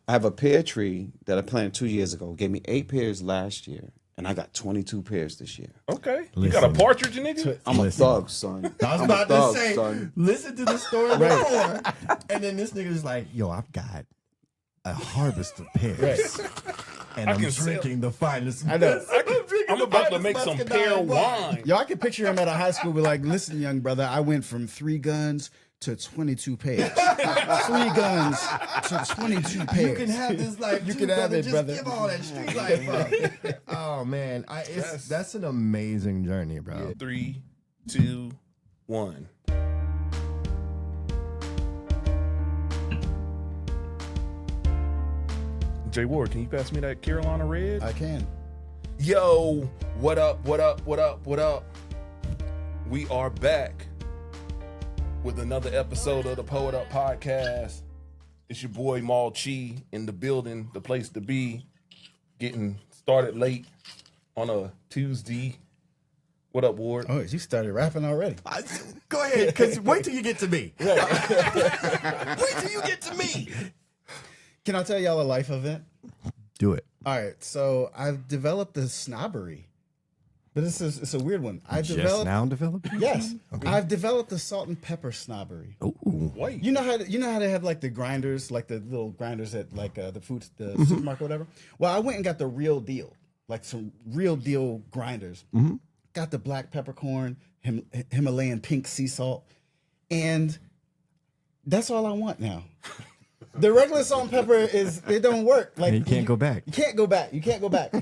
I have a pear tree that I planted 2 years ago. Gave me 8 pears last year, and I got 22 pears this year. Okay, you got a partridge, nigga. I'm a thug, son. I was about to say, listen to the story before, and then this nigga's like, "Yo, I've got a harvest of pears, and I'm drinking the finest." I know. I'm about to make some pear wine. Yo, I can picture him at a high school, be like, "Listen, young brother, I went from 3 guns to 22 pears. 3 guns to 22 pears. You can have this life. You too, can have brother. it, Just brother. give all that street life up. Oh man, that's an amazing journey, bro. Yeah. 3, 2, 1. Jay Ward, can you pass me that Carolina Red? I can. Yo, what up, what up, what up, what up? We are back with another episode of the PoetUp podcast. It's your boy Mal Chi in the building, the place to be. Getting started late on a Tuesday. What up, Ward? Oh, you started rapping already. Go ahead, because wait till you get to me. Wait till you get to me. Can I tell y'all a life event? Do it. All right, so I've developed this snobbery, but it's a weird one. Just now developed? Yes, Okay. I've developed the salt and pepper snobbery. Ooh. Wait. You know how they have like the grinders, like the little grinders at like the supermarket or whatever. Well, I went and got the real deal, like some real deal grinders. Got the black peppercorn, Himalayan pink sea salt, and that's all I want now. The regular salt and pepper it don't work. Like you can't go back. You can't go back. You can't go back.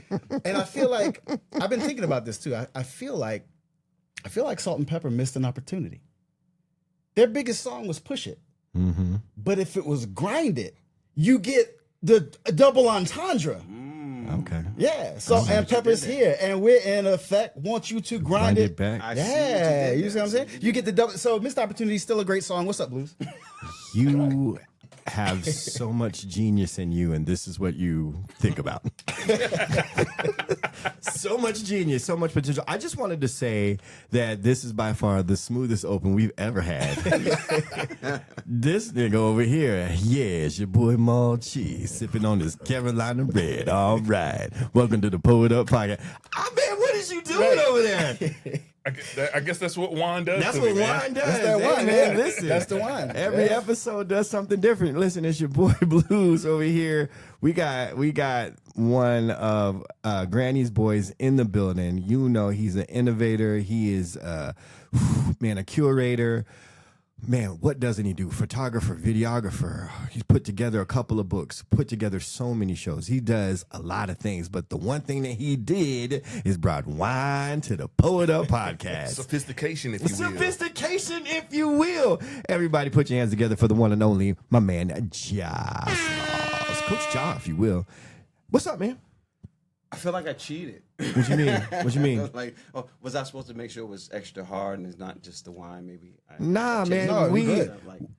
And I feel like I've been thinking about this too. I feel like Salt and Pepper missed an opportunity. Their biggest song was "Push It," but if it was "Grind It," you get the double entendre. Okay. Yeah, Salt and Pepper's here, and we're in effect want you to grind it back. Yeah, you see what I'm saying? You get the double. So "Missed Opportunity" is still a great song. What's up, Blues? You have so much genius in you, and this is what you think about. So much genius, so much potential. I just wanted to say that this is by far the smoothest open we've ever had. This nigga over here, yeah, it's your boy Mal Chi, sipping on this Carolina Red. All right. Welcome to the PoetUp podcast. Ah, man, what is you doing over there? I guess that's what wine does. That's to what me, man. wine does. That's that wine, man. yeah. Listen, That's the wine. Every episode does something different. Listen, it's your boy Blues over here. We got one of Granny's boys in the building. You know, he's an innovator. He is a curator. Man, what doesn't he do? Photographer, videographer. He's put together a couple of books, put together so many shows. He does a lot of things, but the one thing that he did is brought wine to the PoetUp podcast. Sophistication, if you will. Sophistication, if you will. Everybody put your hands together for the one and only, my man, Jah Smalls. Coach Jah, if you will. What's up, man? I feel like I cheated. What you mean? What you mean? Like, was I supposed to make sure it was extra hard and it's not just the wine? Maybe. Nah, man. No,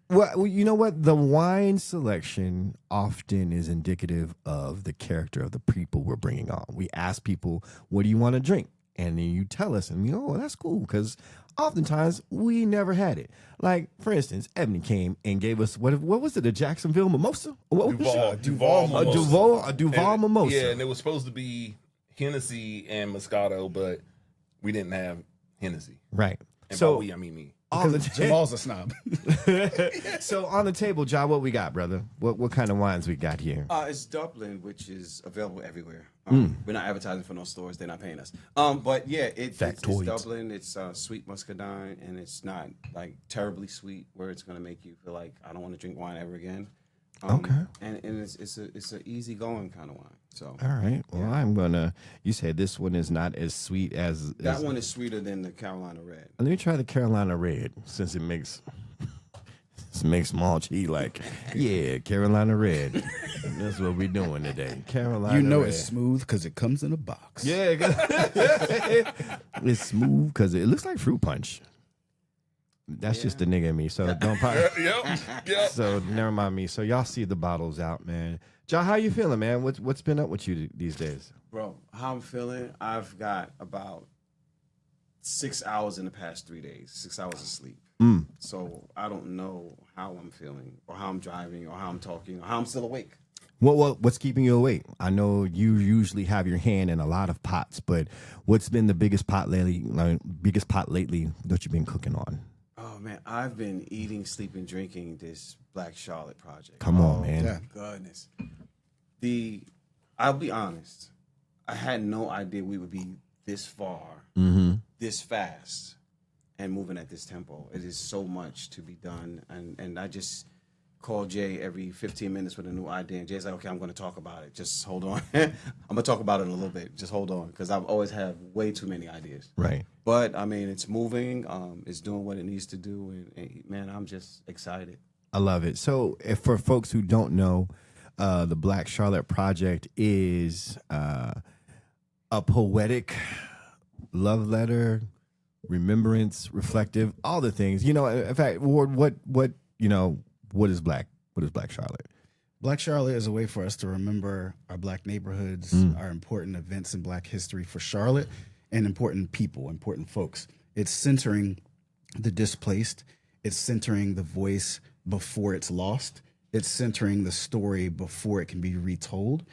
Well, you know what? The wine selection often is indicative of the character of the people we're bringing on. We ask people, "What do you want to drink?" And then you tell us, and we go, "Oh, that's cool," because oftentimes we never had it. Like, for instance, Ebony came and gave us what was it? A Jacksonville mimosa? What was it? Duval A Duval mimosa. Yeah, and it was supposed to be Hennessy and Moscato, but we didn't have Hennessy. Right. And So by we, I mean me. on the Jamal's a snob. so on the table, Jah, what we got, brother? What kind of wines we got here? It's Dublin, which is available everywhere. We're not advertising for no stores; they're not paying us. But yeah, it's Dublin. It's sweet muscadine, and it's not like terribly sweet, where it's gonna make you feel like I don't want to drink wine ever again. Okay. And it's an easy going kind of wine. So All right. Well, I'm gonna. You said this one is not as sweet as that one is sweeter than the Carolina Red. Let me try the Carolina Red since it makes Mal Chi like, yeah, Carolina Red. That's what we're doing today. Carolina. You know Red. it's smooth because it comes in a box. Yeah, it's smooth because it looks like fruit punch. That's just the nigga in me. So don't. Yep. So never mind me. So y'all see the bottles out, man. Jah, how you feeling, man? What's been up with you these days? Bro, how I'm feeling? I've got about 6 hours in the past 3 days. 6 hours of sleep. So I don't know how I'm feeling, or how I'm driving, or how I'm talking, or how I'm still awake. What's keeping you awake? I know you usually have your hand in a lot of pots, but what's been the biggest pot lately? That you've been cooking on? Oh man, I've been eating, sleeping, drinking this Black Charlotte project. Come on, man. Yeah. Goodness. I'll be honest. I had no idea we would be this far, this fast, and moving at this tempo. It is so much to be done, and I just call Jay every 15 minutes with a new idea, and Jay's like, okay, I'm going to talk about it. Just hold on. I'm going to talk about it in a little bit. Just hold on, because I've always had way too many ideas. Right. But, I mean, it's moving. It's doing what it needs to do, and man, I'm just excited. I love it. So, if for folks who don't know, the Black Charlotte Project is a poetic love letter, remembrance, reflective, all the things. You know, in fact, Ward, what is Black Charlotte? Black Charlotte is a way for us to remember our Black neighborhoods, our important events in Black history for Charlotte, and important people, important folks. It's centering the displaced. It's centering the voice before it's lost. It's centering the story before it can be retold,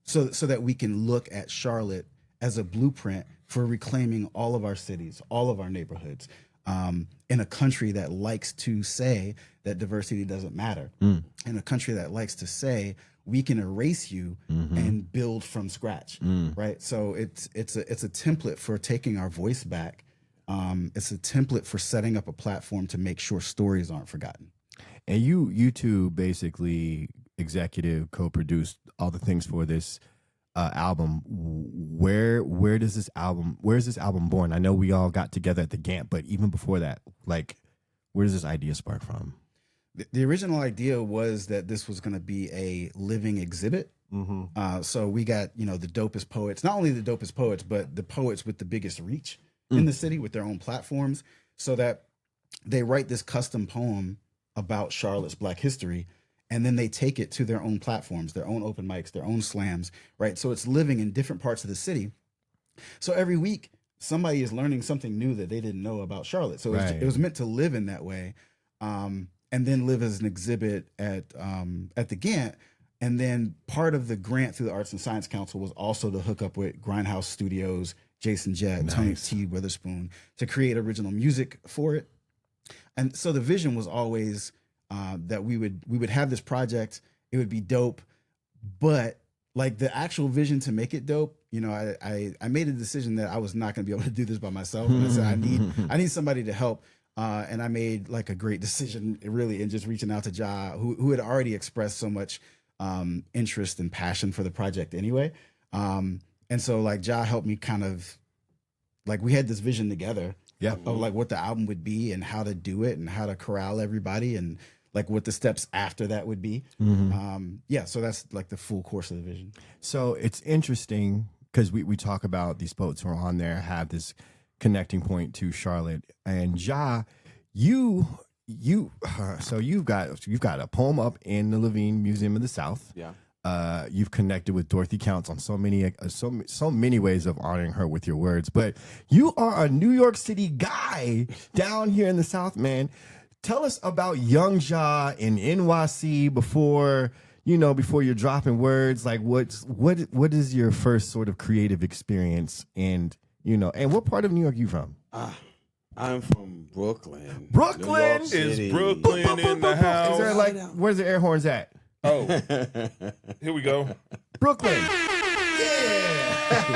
so that we can look at Charlotte as a blueprint for reclaiming all of our cities, all of our neighborhoods, in a country that likes to say that diversity doesn't matter, in a country that likes to say we can erase you and build from scratch, right? So it's a template for taking our voice back. It's a template for setting up a platform to make sure stories aren't forgotten. And you two basically executive co-produced all the things for this album. Where is this album born? I know we all got together at the Gamp, but even before that, like, where does this idea spark from? The original idea was that this was going to be a living exhibit. So we got, the dopest poets, not only the dopest poets, but the poets with the biggest reach in the city with their own platforms, so that they write this custom poem about Charlotte's Black history, and then they take it to their own platforms, their own open mics, their own slams, right? So it's living in different parts of the city. So every week, somebody is learning something new that they didn't know about Charlotte. So it was meant to live in that way, and then live as an exhibit at the Gantt. And then part of the grant through the Arts and Science Council was also to hook up with Grindhouse Studios, Jason Jett, Tony T. Witherspoon, to create original music for it. And so the vision was always that we would have this project. It would be dope, but like the actual vision to make it dope, I made a decision that I was not going to be able to do this by myself. And I said I need somebody to help. And I made like a great decision, really, in just reaching out to Jah, who had already expressed so much interest and passion for the project anyway. And so like Jah helped me kind of, like, we had this vision together. Yeah. Of like what the album would be and how to do it and how to corral everybody and like what the steps after that would be. So that's like the full course of the vision. So it's interesting because we talk about these poets who are on there have this connecting point to Charlotte, and Jah, you've got a poem up in the Levine Museum of the South. Yeah. You've connected with Dorothy Counts on so many ways of honoring her with your words, but you are a New York City guy down here in the South, man. Tell us about young Jah in NYC before you're dropping words. Like what is your first sort of creative experience, and what part of New York are you from? I'm from Brooklyn. Brooklyn is Brooklyn in the house. Is there where's the air horns at? Oh, here we go. Brooklyn. Yeah.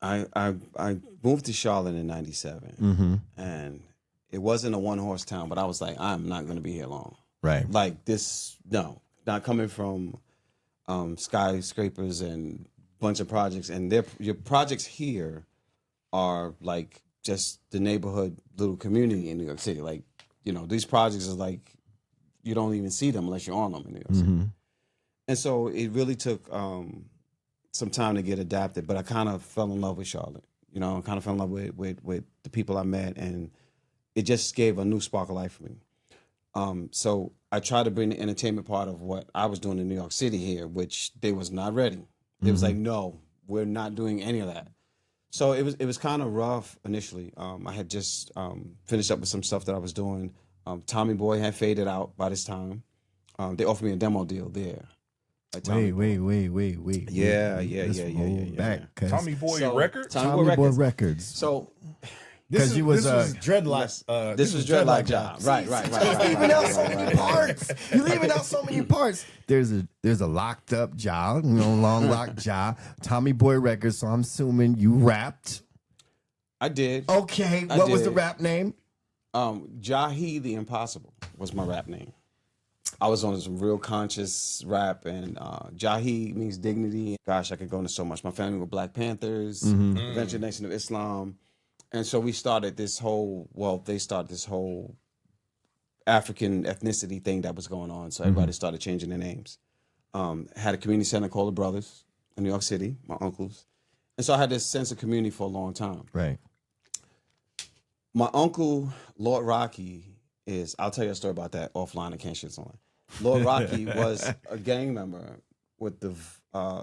I moved to Charlotte in '97, and it wasn't a one-horse town, but I was like, I'm not going to be here long. Right. Like this, no, not coming from skyscrapers and bunch of projects, and your projects here are like just the neighborhood little community in New York City. Like, these projects are like, you don't even see them unless you're on them in New York City. And so it really took some time to get adapted, but I kind of fell in love with Charlotte. I kind of fell in love with the people I met, and it just gave a new spark of life for me. So I tried to bring the entertainment part of what I was doing in New York City here, which they was not ready. It was like, no, we're not doing any of that. So it was kind of rough initially. I had just finished up with some stuff that I was doing. Tommy Boy had faded out by this time. They offered me a demo deal there. Wait. Yeah. Back, Tommy Boy Records? Tommy Boy Records. So Because you was dreadlock. this was dreadlock Jah. Right. leaving out so many parts. You're leaving out so many parts. There's a locked up Jah, long locked Jah. Tommy Boy Records. So I'm assuming you rapped. I did. Okay, what was the rap name? Jahi the Impossible was my rap name. I was on some real conscious rap, and Jahi means dignity. Gosh, I could go into so much. My family were Black Panthers, Eventual Nation of Islam. And so we started this whole, they started this whole African ethnicity thing that was going on. So everybody started changing their names. Had a community center called the Brothers in New York City, my uncles. And so I had this sense of community for a long time. Right. My uncle, Lord Rocky, I'll tell you a story about that offline. I can't shit on. Lord Rocky was a gang member with the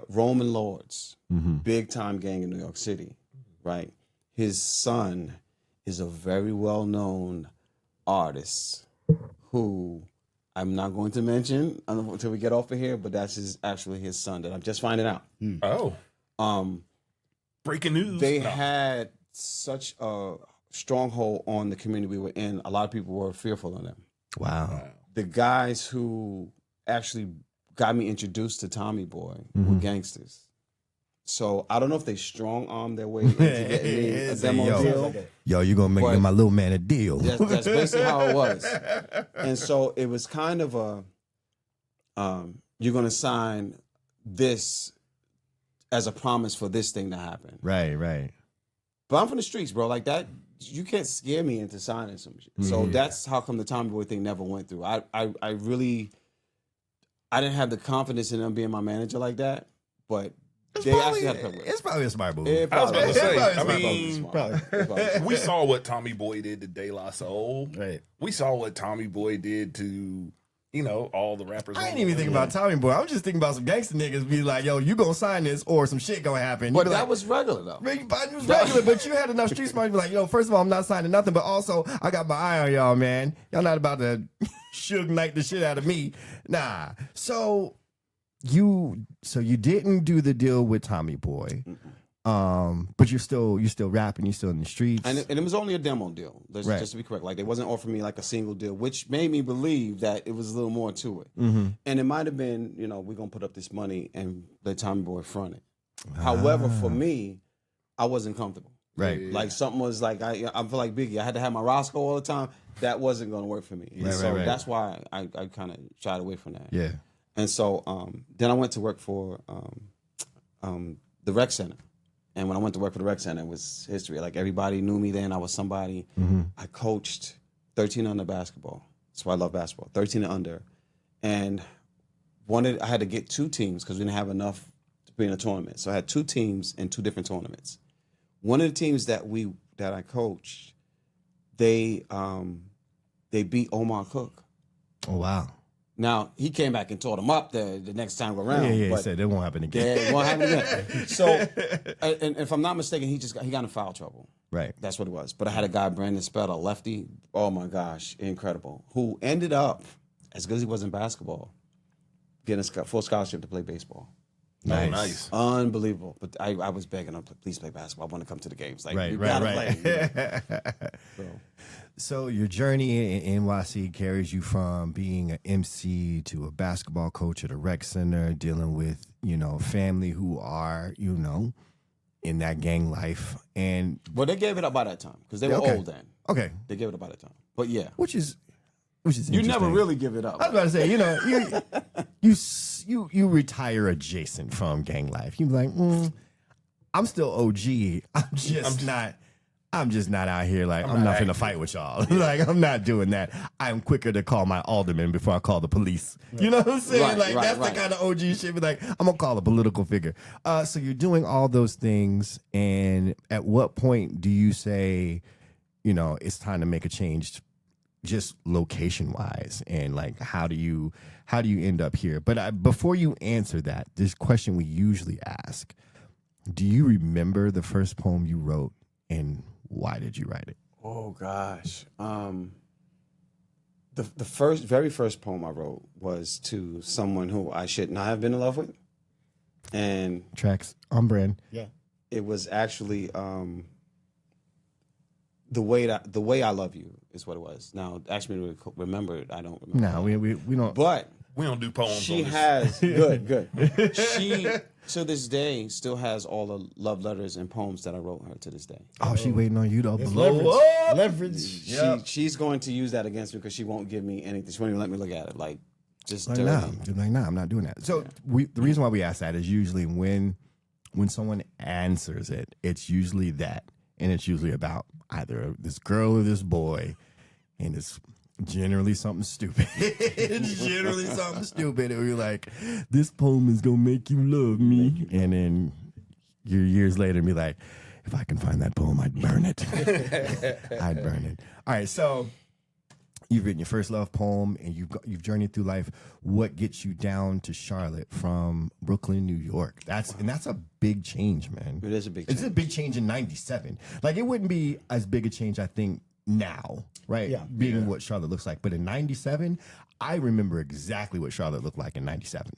Roman Lords, big time gang in New York City, right? His son is a very well-known artist who I'm not going to mention until we get off of here, but that's actually his son that I'm just finding out. Oh. Breaking news. They had such a stronghold on the community we were in. A lot of people were fearful of them. Wow. The guys who actually got me introduced to Tommy Boy were gangsters. So I don't know if they strong-armed their way into getting me a demo deal. Yo, you're going to make my little man a deal. That's basically how it was. And so it was kind of you're going to sign this as a promise for this thing to happen. Right. But I'm from the streets, bro. Like that, you can't scare me into signing some shit. So that's how come the Tommy Boy thing never went through. I didn't have the confidence in them being my manager like that, but it's probably a smart move. I was about to say, I mean, probably. we saw what Tommy Boy did to De La Soul. Right. We saw what Tommy Boy did to, all the rappers. I ain't even thinking about Tommy Boy. I'm just thinking about some gangster niggas be like, yo, you gonna sign this or some shit gonna happen. But that was regular though. It was regular, but you had enough street smart to be like, first of all, I'm not signing nothing, but also I got my eye on y'all, man. Y'all not about to Suge Knight the shit out of me. Nah. So you didn't do the deal with Tommy Boy. But you're still rapping, you're still in the streets. And it was only a demo deal. Just to be correct. Like they wasn't offering me like a single deal, which made me believe that it was a little more to it. And it might have been, we're gonna put up this money and let Tommy Boy front it. However, for me, I wasn't comfortable. Right. Like something was like I feel like Biggie. I had to have my Roscoe all the time. That wasn't gonna work for me. Right. That's why I kind of shied away from that. Yeah. And so then I went to work for the rec center. And when I went to work for the rec center, it was history. Like everybody knew me then. I was somebody. I coached 13 under basketball. That's why I love basketball. 13 and under. And I had to get 2 teams because we didn't have enough to be in a tournament. So I had 2 teams in 2 different tournaments. One of the teams that I coached, they beat Omar Cook. Oh wow. Now, he came back and tore them up the next time around. Yeah, but he said it won't happen again. Yeah, it won't happen again. So, and if I'm not mistaken, he got in foul trouble. Right. That's what it was. But I had a guy, Brandon Spetta, lefty, oh my gosh, incredible, who ended up, as good as he was in basketball, getting a full scholarship to play baseball. Nice. Unbelievable. But I was begging him, please play basketball. I want to come to the games. Like, right. Play, So your journey in NYC carries you from being an MC to a basketball coach at a rec center, dealing with, family who are, in that gang life. And well, they gave it up by that time because they were old then. Okay. They gave it up by that time. But yeah. Which is you never really give it up. I was about to say, you retire adjacent from gang life. You be like, I'm still OG. I'm just not out here like I'm not finna fight with y'all. Like I'm not doing that. I'm quicker to call my alderman before I call the police. You know what I'm saying? That's the kind of OG shit. Be like, I'm gonna call a political figure. So you're doing all those things, and at what point do you say, it's time to make a change? Just location wise, and like how do you end up here? But before you answer that, this question we usually ask: do you remember the first poem you wrote, and why did you write it? Oh gosh, The very first poem I wrote was to someone who I should not have been in love with, and Tracks on brand. Yeah. it was actually the way I love you is what it was. Now, ask me to remember it. I don't remember. No, we don't. But We don't do poems. she on this. has good. She to this day still has all the love letters and poems that I wrote her to this day. Oh, she waiting on you to It's blow leverage. up. Leverage. She's going to use that against me because she won't give me anything. She won't even let me look at it. Like just Like, dirty. nah, I'm not doing that. So the reason why we ask that is usually when someone answers it, it's usually that, and it's usually about either this girl or this boy, and it's generally something stupid. It's generally something stupid, and we're like, this poem is gonna make you love me, and then years later, be like, if I can find that poem, I'd burn it. I'd burn it. All right, so. You've written your first love poem, and you've journeyed through life. What gets you down to Charlotte from Brooklyn, New York? That's a big change, man. It is a big It's change. a big change in '97. Like it wouldn't be as big a change, I think, now, right? Yeah. Being what Charlotte looks like, but in '97, I remember exactly what Charlotte looked like in '97.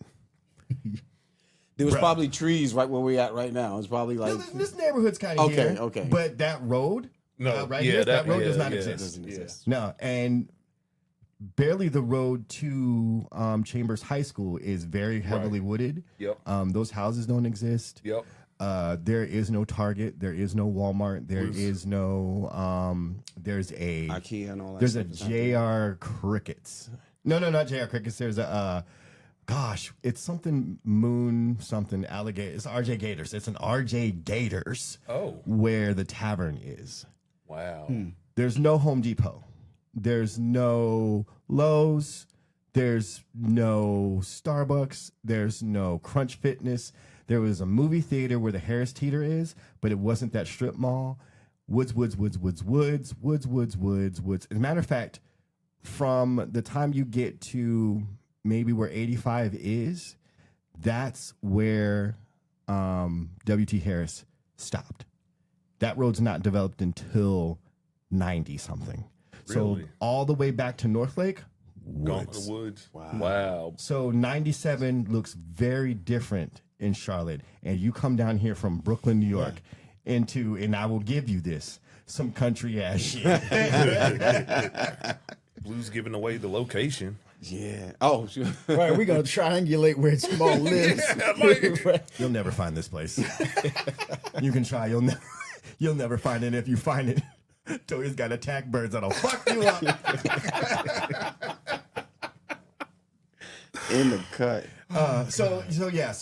There was probably trees right where we're at right now. It's probably like This neighborhood's kind of Okay, here, okay. but that road, No, right yeah, here, that road yeah, does not yeah, exist. doesn't exist. No, and barely the road to Chambers High School is very heavily wooded. Yep. Those houses don't exist. Yep. There is no Target. There is no Walmart. There is no. There's a IKEA and all that. There's stuff a is out there. JR Crickets. No, not JR Crickets. There's a. Gosh, it's something Moon something alligator. It's RJ Gators. It's an RJ Gators. Oh. Where the tavern is. Wow. There's no Home Depot. There's no Lowe's. There's no Starbucks. There's no Crunch Fitness. There was a movie theater where the Harris Teeter is, but it wasn't that strip mall. Woods. As a matter of fact, from the time you get to maybe where 85 is, that's where W.T. Harris stopped. That road's not developed until 90 something. Really? So all the way back to North Lake, Gone to woods. the woods. Wow. Wow. So 97 looks very different in Charlotte. And you come down here from Brooklyn, New York, and I will give you this, some country ass shit. Blue's giving away the location. Yeah. Oh, sure. Right, we're gonna triangulate where Small lives. Right. You'll never find this place. You can try. You'll never find it. If you find it, Toya's got attack birds that'll fuck you up. In the cut. So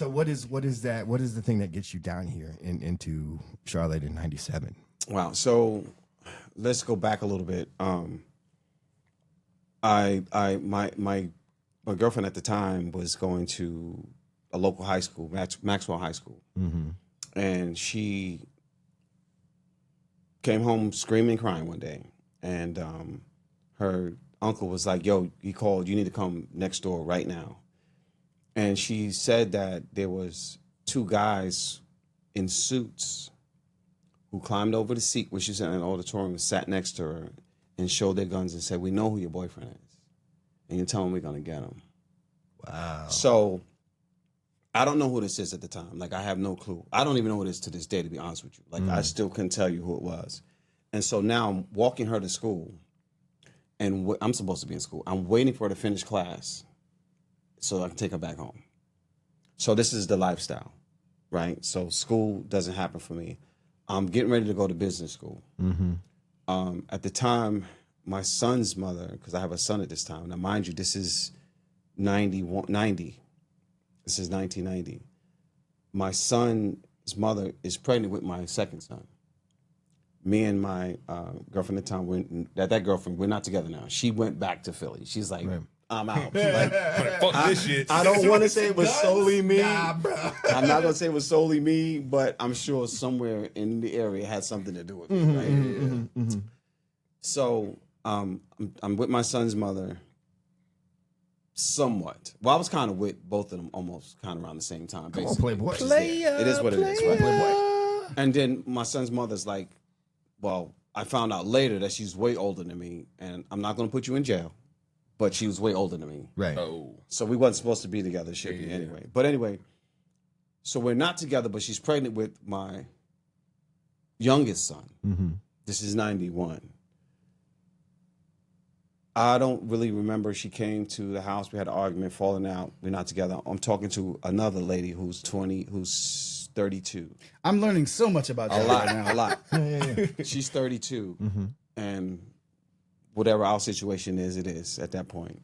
what is that? What is the thing that gets you down here into Charlotte in '97? Wow. So let's go back a little bit. My girlfriend at the time was going to a local high school, Maxwell High School, and she came home screaming, crying one day, and her uncle was like, "Yo, he called. You need to come next door right now." And she said that there was two guys in suits who climbed over the seat where she was in an auditorium and sat next to her and showed their guns and said, "We know who your boyfriend is, and you tell him we're gonna get him." Wow. So I don't know who this is at the time. Like, I have no clue. I don't even know who it is to this day, to be honest with you. Like, I still couldn't tell you who it was. And so now I'm walking her to school, and I'm supposed to be in school. I'm waiting for her to finish class so I can take her back home. So this is the lifestyle, right? So school doesn't happen for me. I'm getting ready to go to business school. At the time, my son's mother, because I have a son at this time. Now, mind you, this is 90. This is 1990. My son's mother is pregnant with my second son. Me and my girlfriend at the time, that girlfriend, we're not together now. She went back to Philly. She's like, I'm out. Like, Fuck this shit. I don't want to say it was solely me. Nah, bro. I'm not going to say it was solely me, but I'm sure somewhere in the area had something to do with me. Right? So I'm with my son's mother somewhat. Well, I was kind of with both of them almost kind of around the same time. Come on, Playboy. It is what it is, right? Playboy. And then my son's mother's like, well, I found out later that she's way older than me, and I'm not going to put you in jail, but she was way older than me. Right. Oh. So we wasn't supposed to be together, should be anyway. But anyway, so we're not together, but she's pregnant with my youngest son. Mm-hmm. This is 91. I don't really remember. She came to the house. We had an argument, falling out. We're not together. I'm talking to another lady who's 32. I'm learning so much about you right now. A lot. Yeah. She's 32. Mm-hmm. And whatever our situation is, it is at that point.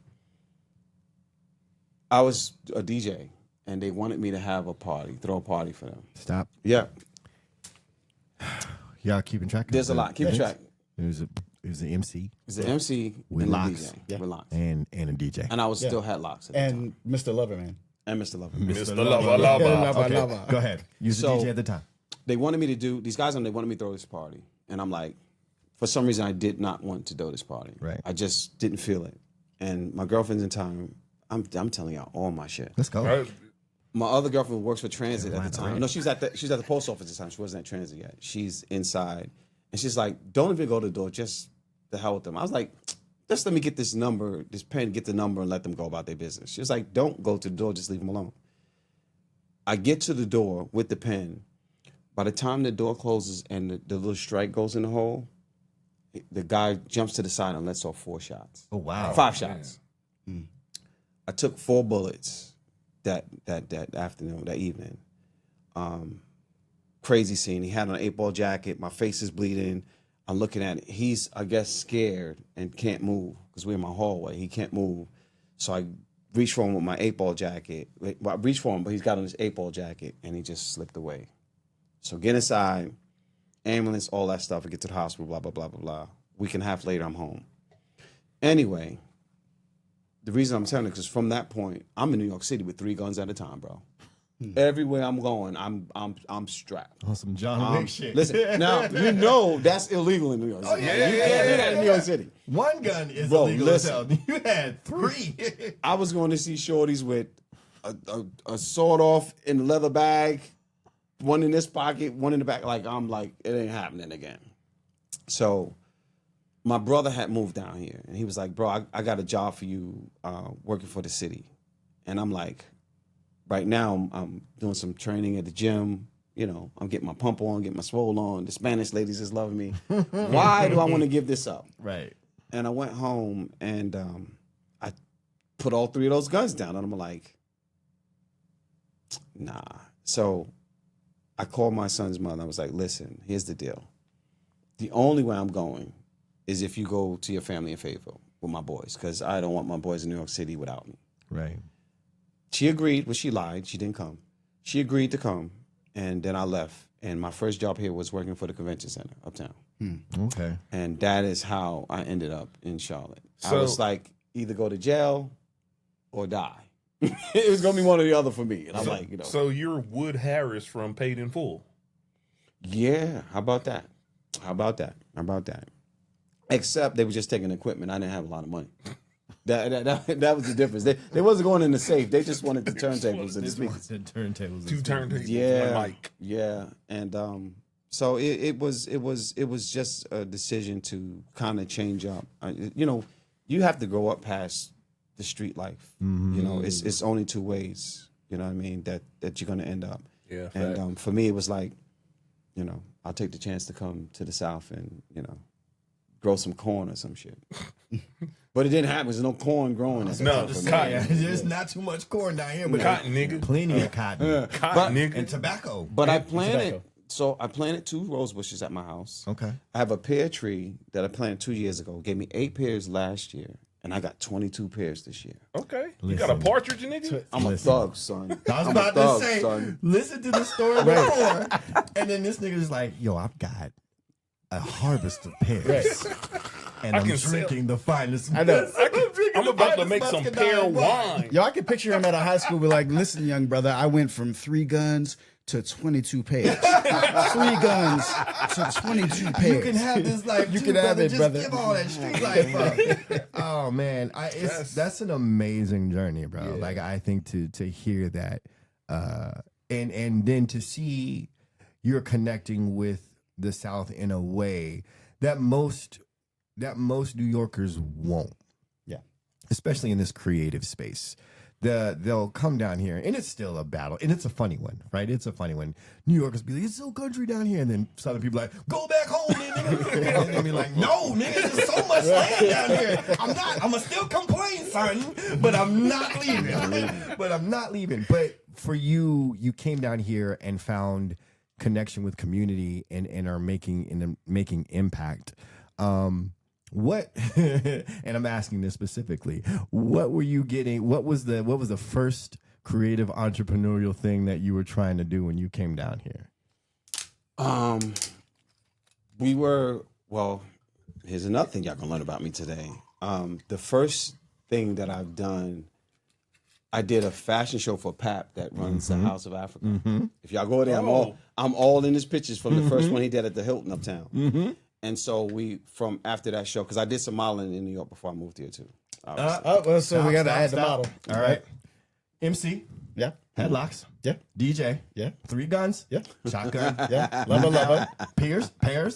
I was a DJ, and they wanted me to have a party, throw a party for them. Stop. Yeah. Y'all keeping track? There's a lot. Keep track. It was an MC. It's an MC With and locks. a DJ. Yeah. With locks. and a DJ. And I was still had locks at the time. And Mr. Loverman. And Mr. Lover. Mr. Lava. Okay, go ahead. You was So- a DJ at the time. They wanted me to do, these guys, they wanted me to throw this party. And I'm like, for some reason, I did not want to throw this party. Right. I just didn't feel it. And my girlfriend's in time, I'm telling y'all all my shit. Let's go. Right. My other girlfriend works for Transit at the time. right. No, she was at the post office at the time. She wasn't at Transit yet. She's inside. And she's like, don't even go to the door. Just the hell with them. I was like, just let me get this number, this pen, get the number and let them go about their business. She was like, don't go to the door. Just leave them alone. I get to the door with the pen. By the time the door closes and the little strike goes in the hole, the guy jumps to the side and lets off 4 shots. Oh wow. 5 shots. I took 4 bullets that afternoon, that evening. Crazy scene. He had on an 8-ball jacket. My face is bleeding. I'm looking at it. He's, I guess, scared and can't move because we're in my hallway. He can't move. So I reach for him with my 8-ball jacket. Well, I reach for him, but he's got on his 8-ball jacket and he just slipped away. So get inside, ambulance, all that stuff. I get to the hospital, blah, blah, blah, blah, blah. Week and a half later, I'm home. Anyway, the reason I'm telling you is because from that point, I'm in New York City with 3 guns at a time, bro. Everywhere I'm going, I'm strapped. On some John Wick shit. Listen, now you know that's illegal in New York City. yeah, You can't do that in New York City. One gun is Bro, illegal as hell. You had 3. I was going to see shorties with a sword off in a leather bag, one in this pocket, one in the back. Like I'm like, it ain't happening again. So my brother had moved down here, and he was like, "Bro, I got a job for you, working for the city." And I'm like, right now I'm doing some training at the gym. You know, I'm getting my pump on, getting my swole on. The Spanish ladies is loving me. Why do I want to give this up? Right. And I went home and I put all 3 of those guns down. And I'm like, nah. So I called my son's mother. I was like, listen, here's the deal. The only way I'm going is if you go to your family in Fayetteville with my boys, because I don't want my boys in New York City without me. Right. She agreed, but she lied. She didn't come. She agreed to come, and then I left. And my first job here was working for the convention center uptown. Okay. And that is how I ended up in Charlotte. I So- was like, either go to jail or die. It was going to be one or the other for me. And I'm like, you know. So you're Wood Harris from Paid in Full. Yeah, how about that? How about that? How about that? Except they were just taking equipment. I didn't have a lot of money. That was the difference. They wasn't going in the safe. They just wanted the turntables and the speakers. The turntables. 2 turntables, Yeah, 1 mic. yeah, and so it was just a decision to kind of change up. You know, you have to grow up past the street life. You know, it's only 2 ways. You know what I mean? That you're gonna end up. Yeah, And for me, it was like, you know, I'll take the chance to come to the South and, you know, grow some corn or some shit. But it didn't happen. There's no corn growing. At the No, time just for me. cotton. There's not too much corn down here, but Cotton, nigga. plenty of cotton. Cotton, nigga. And tobacco. But I planted, tobacco. so I planted 2 rose bushes at my house. Okay. I have a pear tree that I planted 2 years ago. Gave me 8 pears last year, and I got 22 pears this year. Okay. You got a Listen. partridge, nigga? I'm a thug, son. I was I'm about a thug, to say, son. listen to the story before. And then this nigga's like, yo, I've got a harvest of pears. And I I'm can sell- drinking the finest. I know. I'm about to make some pear wine. Yo, I can picture him at a high school be like, listen, young brother, I went from 3 guns to 22 pairs. 3 guns to 22 pairs. You can have this life. You too, can have it, Just brother. give all that street life up. Oh man, that's an amazing journey, bro. Yeah. Like I think to hear that, and then to see you're connecting with the South in a way that most New Yorkers won't. Yeah. especially in this creative space. They'll come down here, and it's still a battle, and it's a funny one, right? It's a funny one. New Yorkers be like, it's so country down here, and then Southern people like, go back home, nigga. And they be like, no, nigga, there's so much land down here. I'm gonna still complain, son, but I'm not leaving. But for you, you came down here and found connection with community and are making impact. What and I'm asking this specifically, what were you getting? What was the first creative entrepreneurial thing that you were trying to do when you came down here? Here's another thing y'all gonna learn about me today. The first thing that I've done, I did a fashion show for PAP that runs the House of Africa. If y'all go there, I'm all in his pictures from the first one he did at the Hilton uptown. And so from after that show, because I did some modeling in New York before I moved here too. So we got to add the model. All right. MC. Yeah. Headlocks. Yeah. DJ. Yeah. 3 guns. Yeah. Shotgun. Yeah. Lover. Pairs.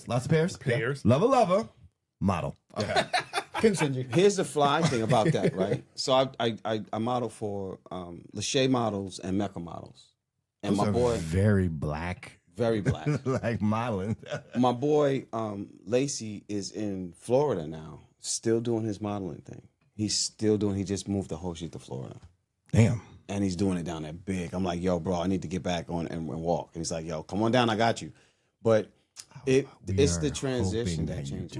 Lots of pairs. Pairs. Lover. Model. Okay. Continue. Here's the fly thing about that, right? So I model for Lachey models and Mecca models. And Those my are boy, very black. very black. Like modeling. My boy Lacey is in Florida now, still doing his modeling thing. He just moved the whole shit to Florida. Damn. And he's doing it down there big. I'm like, yo, bro, I need to get back on and walk. And he's like, yo, come on down, I got you. But it's the transition that changed.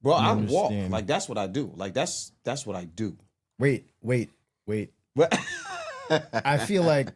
Bro, I walk. Like, that's what I do. Like, that's what I do. Wait. What? I feel like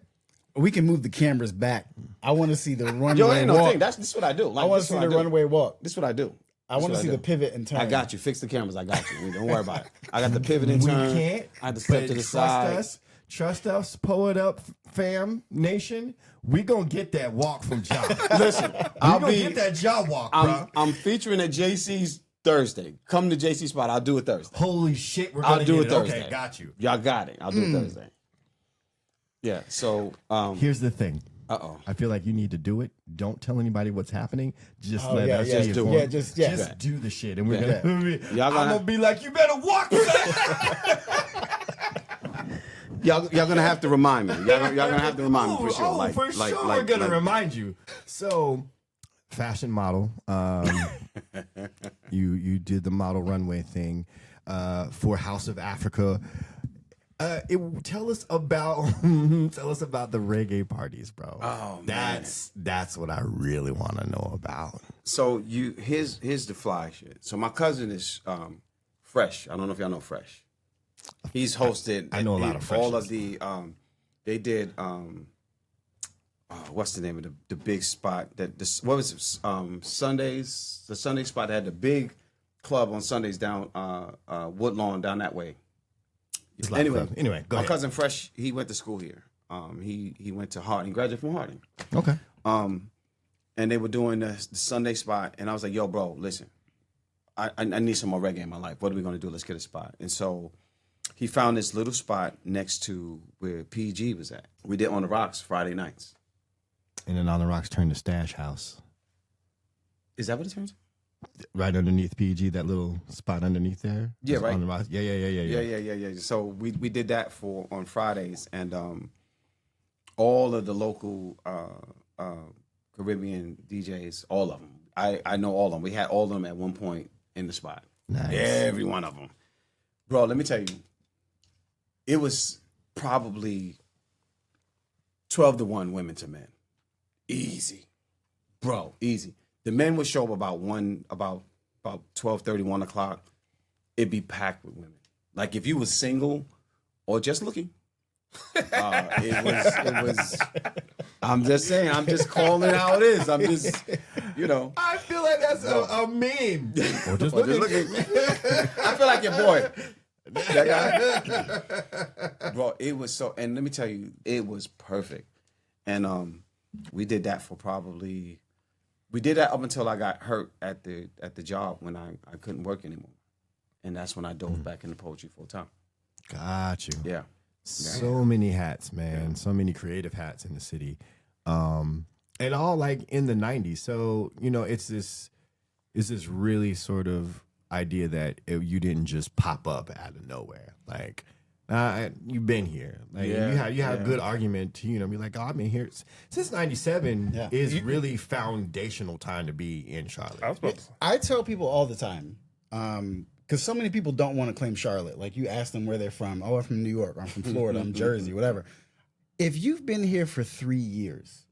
we can move the cameras back. I want to see the runway Yo, ain't no walk. thing. This is what I do. Like, I want to see the runway walk. This is what I do. I want to see the pivot and turn. I got you. Fix the cameras. I got you. Don't worry about it. I got the pivot and turn. We can't. I had to step to the side. Trust us, PoetUp fam nation. We gonna get that walk from Jah. Listen, I'll get that Jah walk, bro. I'm featuring at JC's Thursday. Come to JC spot. I'll do it Thursday. Holy shit, we're gonna I'll do get it Thursday. Okay, got you. Y'all got it. I'll do it Thursday. Yeah. So here's the thing. I feel like you need to do it. Don't tell anybody what's happening. Just let us just see do it. it. Just do the shit, and we're gonna. Y'all I'm gonna be like, you better walk. y'all gonna have to remind me. Y'all gonna have to remind me for sure. For sure, we're gonna remind you. So, fashion model. You did the model runway thing for House of Africa. Tell us about the reggae parties, bro. Oh, man. That's what I really want to know about. So here's the fly shit. So my cousin is Fresh. I don't know if y'all know Fresh. He's hosted. I know a lot of Fresh. All of the they did what's the name of the big spot what was it? Sundays, the Sunday spot that had the big club on Sundays down Woodlawn down that way. Anyway, go my ahead. cousin Fresh, he went to school here. He went to Harding, graduated from Harding. Okay. And they were doing the Sunday spot, and I was like, "Yo, bro, listen, I need some more reggae in my life. What are we gonna do? Let's get a spot." And so he found this little spot next to where PG was at. We did On the Rocks Friday nights. And then On the Rocks turned to Stash House. Is that what it turns? Right underneath PG, that little spot underneath there. Yeah, right. On the Rocks. Yeah. So we did that on Fridays, and all of the local Caribbean DJs, all of them. I know all of them. We had all of them at one point in the spot. Nice. Every one of them. Bro, let me tell you, it was probably 12-1 women to men. Easy. Bro, easy. The men would show up about 12:30, 1 o'clock. It'd be packed with women. Like if you was single or just looking, it was. I'm just saying. I'm just calling it how it is. I'm just, I feel like that's a meme. Or just looking. I feel like your boy. Bro, it was so. And let me tell you, it was perfect. And we did that for probably. We did that up until I got hurt at the job when I couldn't work anymore. And that's when I dove back into poetry full time. Got you. Yeah. So many hats, man. Yeah. So many creative hats in the city. And all like in the 90s. So, it's this really sort of idea that you didn't just pop up out of nowhere. Like, you've been here. Like, you have a good argument to, be like, oh, I've been here since 97 is really foundational time to be in Charlotte. I tell people all the time, because so many people don't want to claim Charlotte. Like, you ask them where they're from. Oh, I'm from New York. I'm from Florida. I'm Jersey, whatever. If you've been here for 3 years,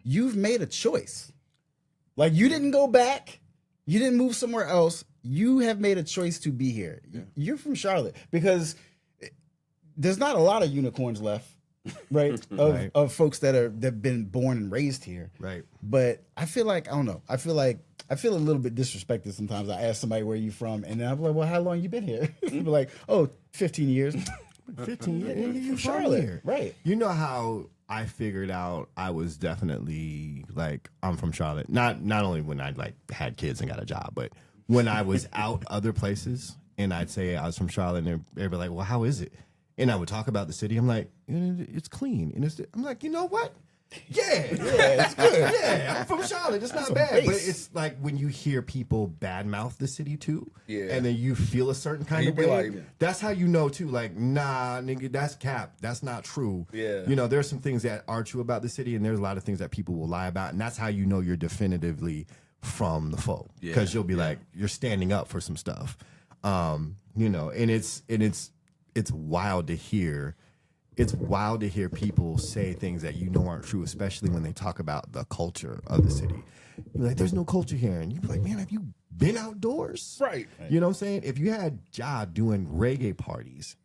you've made a choice. Like, you didn't go back. You didn't move somewhere else. You have made a choice to be here. Yeah. You're from Charlotte, because there's not a lot of unicorns left, right? Of folks that have been born and raised here. Right. But I feel like, I don't know. I feel a little bit disrespected sometimes. I ask somebody where you from, and then I'm like, well, how long you been here? They'll be like, oh, 15 years. 15 years? You're from Charlotte. Here. Right. You know how I figured out I was definitely, like, I'm from Charlotte. Not only when I, like, had kids and got a job, but when I was out other places and I'd say I was from Charlotte, and they'd be like, well, how is it? And I would talk about the city. I'm like, it's clean. And I'm like, you know what? Yeah, it's good. Yeah, I'm from Charlotte. It's not bad. But it's like when you hear people badmouth the city too, and then you feel a certain kind of way. That's how you know too. Like, nah, nigga, that's cap. That's not true. Yeah. There's some things that are true about the city, and there's a lot of things that people will lie about, and that's how you know you're definitively from the foe, because you'll be like, you're standing up for some stuff. And it's wild to hear. It's wild to hear people say things that aren't true, especially when they talk about the culture of the city. You're like, there's no culture here. And you'd be like, man, have you been outdoors? Right. You know what I'm saying? If you had Jah doing reggae parties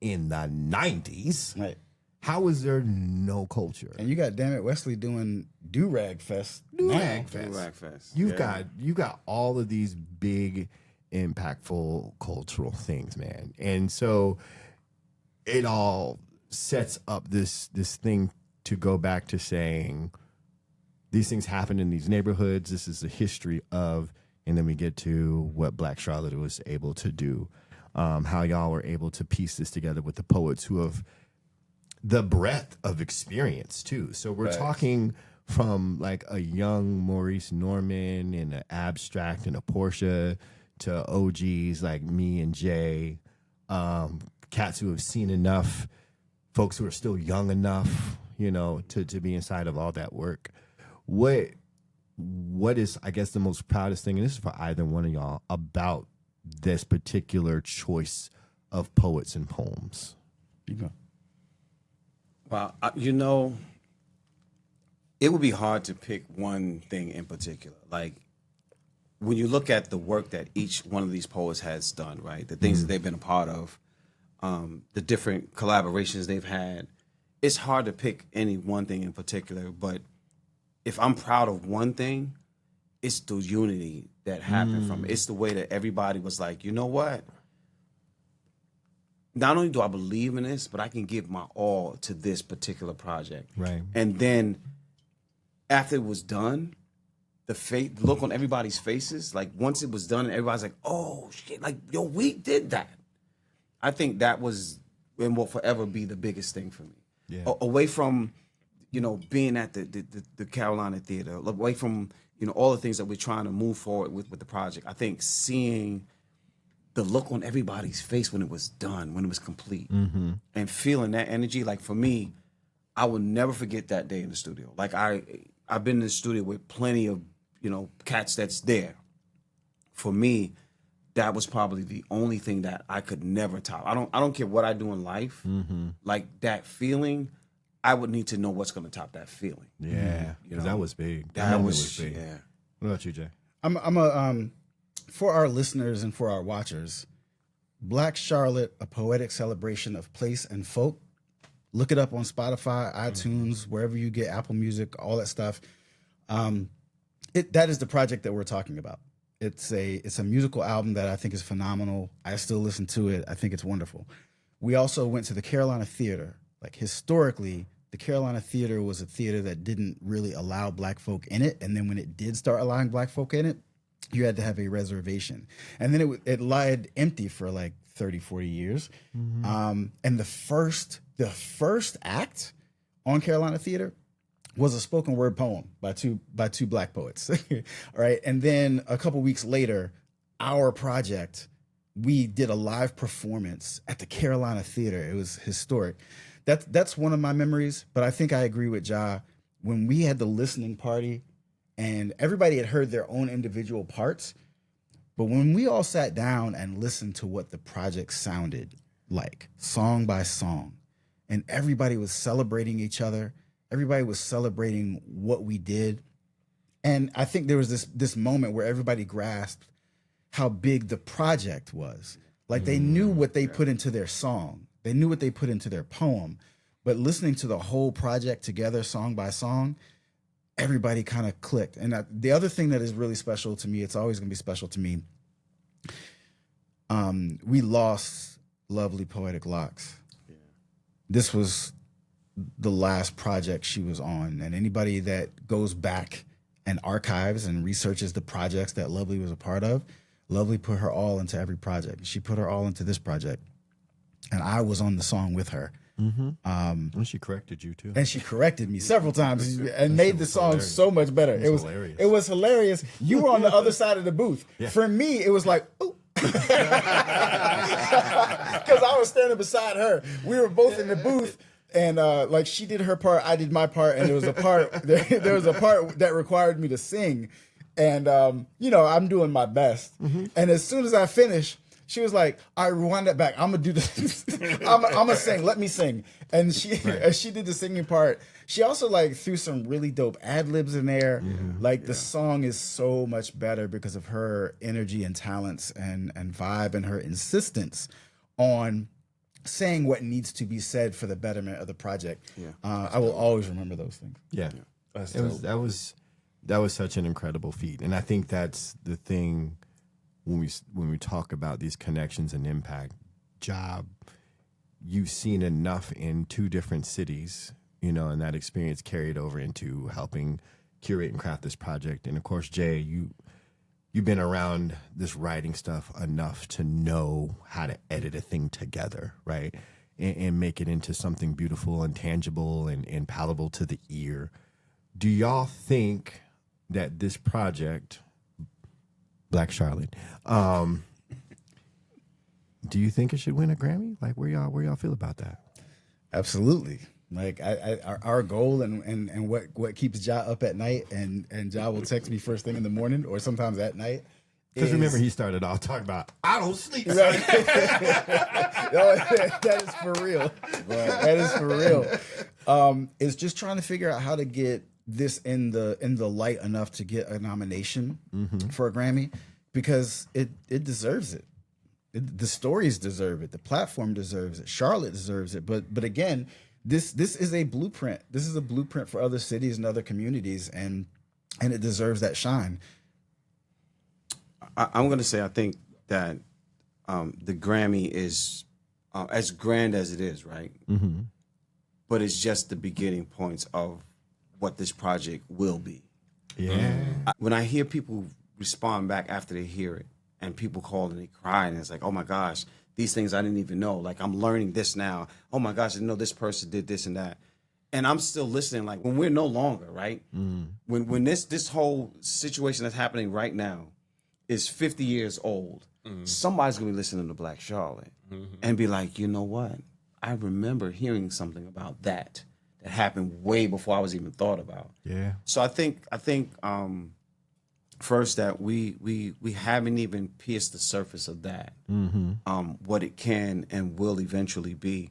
in the 90s, right, how is there no culture? And you got Damn It Wesley doing Do-Rag Fest. Do-Rag Fest. You've got all of these big, impactful cultural things, man. And so it all sets up this thing to go back to saying these things happen in these neighborhoods. This is the history of, and then we get to what Black Charlotte was able to do, how y'all were able to piece this together with the poets who have the breadth of experience too. So we're talking from like a young Maurice Norman and an Abstract and a Portia to OGs like me and Jay, cats who have seen enough, folks who are still young enough, to be inside of all that work. What is, I guess, the most proudest thing, and this is for either one of y'all, about this particular choice of poets and poems? Well, it would be hard to pick one thing in particular. Like, when you look at the work that each one of these poets has done, right, the things that they've been a part of, the different collaborations they've had, it's hard to pick any one thing in particular. But if I'm proud of one thing, it's the unity that happened from it. It's the way that everybody was like, you know what? Not only do I believe in this, but I can give my all to this particular project. Right. And then after it was done, the look on everybody's faces, like once it was done and everybody's like, oh shit, like, yo, we did that. I think that was and will forever be the biggest thing for me. Yeah. Away from, being at the Carolina Theater, away from, all the things that we're trying to move forward with the project. I think seeing the look on everybody's face when it was done, when it was complete, and feeling that energy, like for me, I will never forget that day in the studio. Like I've been in the studio with plenty of, cats that's there. For me, that was probably the only thing that I could never top. I don't care what I do in life. Like that feeling, I would need to know what's going to top that feeling. Yeah, because that was big. That was big. Yeah. What about you, Jay? For our listeners and for our watchers, Black Charlotte, a poetic celebration of place and folk. Look it up on Spotify, iTunes, wherever you get Apple Music, all that stuff. That is the project that we're talking about. It's a musical album that I think is phenomenal. I still listen to it. I think it's wonderful. We also went to the Carolina Theater. Like historically, the Carolina Theater was a theater that didn't really allow Black folk in it. And then when it did start allowing Black folk in it, you had to have a reservation. And then it lied empty for like 30, 40 years. And the first act on Carolina Theater was a spoken word poem by two Black poets. All right. And then a couple weeks later, our project, we did a live performance at the Carolina Theater. It was historic. That's one of my memories, but I think I agree with Jah. When we had the listening party and everybody had heard their own individual parts, but when we all sat down and listened to what the project sounded like, song by song, and everybody was celebrating each other, everybody was celebrating what we did. And I think there was this moment where everybody grasped how big the project was. Like they knew what they put into their song. They knew what they put into their poem. But listening to the whole project together, song by song, everybody kind of clicked. And the other thing that is really special to me, it's always going to be special to me, we lost lovely Poetic Locks. Yeah. This was the last project she was on. And anybody that goes back and archives and researches the projects that Lovely was a part of, Lovely put her all into every project. She put her all into this project. And I was on the song with her. Mm-hmm. And she corrected you too. And she corrected me several times and made the song so much better. It was hilarious. It was hilarious. You were on the other side of the booth. Yeah. For me, it was like, ooh. Because I was standing beside her. We were both in the booth. And like she did her part, I did my part, and there was a part that required me to sing, and you know, I'm doing my best. Mm-hmm. And as soon as I finished, she was like, "I rewind that back. I'm gonna do this. I'm gonna sing. Let me sing." And she did the singing part. She also like threw some really dope ad libs in there. Mm-hmm. Like the song is so much better because of her energy and talents and vibe and her insistence on saying what needs to be said for the betterment of the project. Yeah. I will always remember those things. Yeah. That was such an incredible feat. And I think that's the thing when we talk about these connections and impact. Jah, you've seen enough in two different cities, you know, and that experience carried over into helping curate and craft this project. And of course, Jay, you've been around this writing stuff enough to know how to edit a thing together, right? And make it into something beautiful and tangible and palatable to the ear. Do y'all think that this project, Black Charlotte, do you think it should win a Grammy? Like, where y'all feel about that? Absolutely. Like our goal and what keeps Jah up at night, and Jah will text me first thing in the morning or sometimes at night. Because remember, he started off talking about, I don't sleep. Right. That is for real. That is for real. It's just trying to figure out how to get this in the light enough to get a nomination for a Grammy, because it deserves it. The stories deserve it. The platform deserves it. Charlotte deserves it. But again, this is a blueprint. This is a blueprint for other cities and other communities, and it deserves that shine. I'm going to say I think that the Grammy is as grand as it is, right? Mm-hmm. But it's just the beginning points of what this project will be. Yeah. When I hear people respond back after they hear it, and people call and they cry, and it's like, oh my gosh, these things I didn't even know. Like, I'm learning this now. Oh my gosh, I didn't know this person did this and that. And I'm still listening. Like, when we're no longer, right? Mm. When this whole situation that's happening right now is 50 years old, somebody's gonna be listening to Black Charlotte and be like, you know what? I remember hearing something about that happened way before I was even thought about. Yeah. So I think first that we haven't even pierced the surface of that, what it can and will eventually be.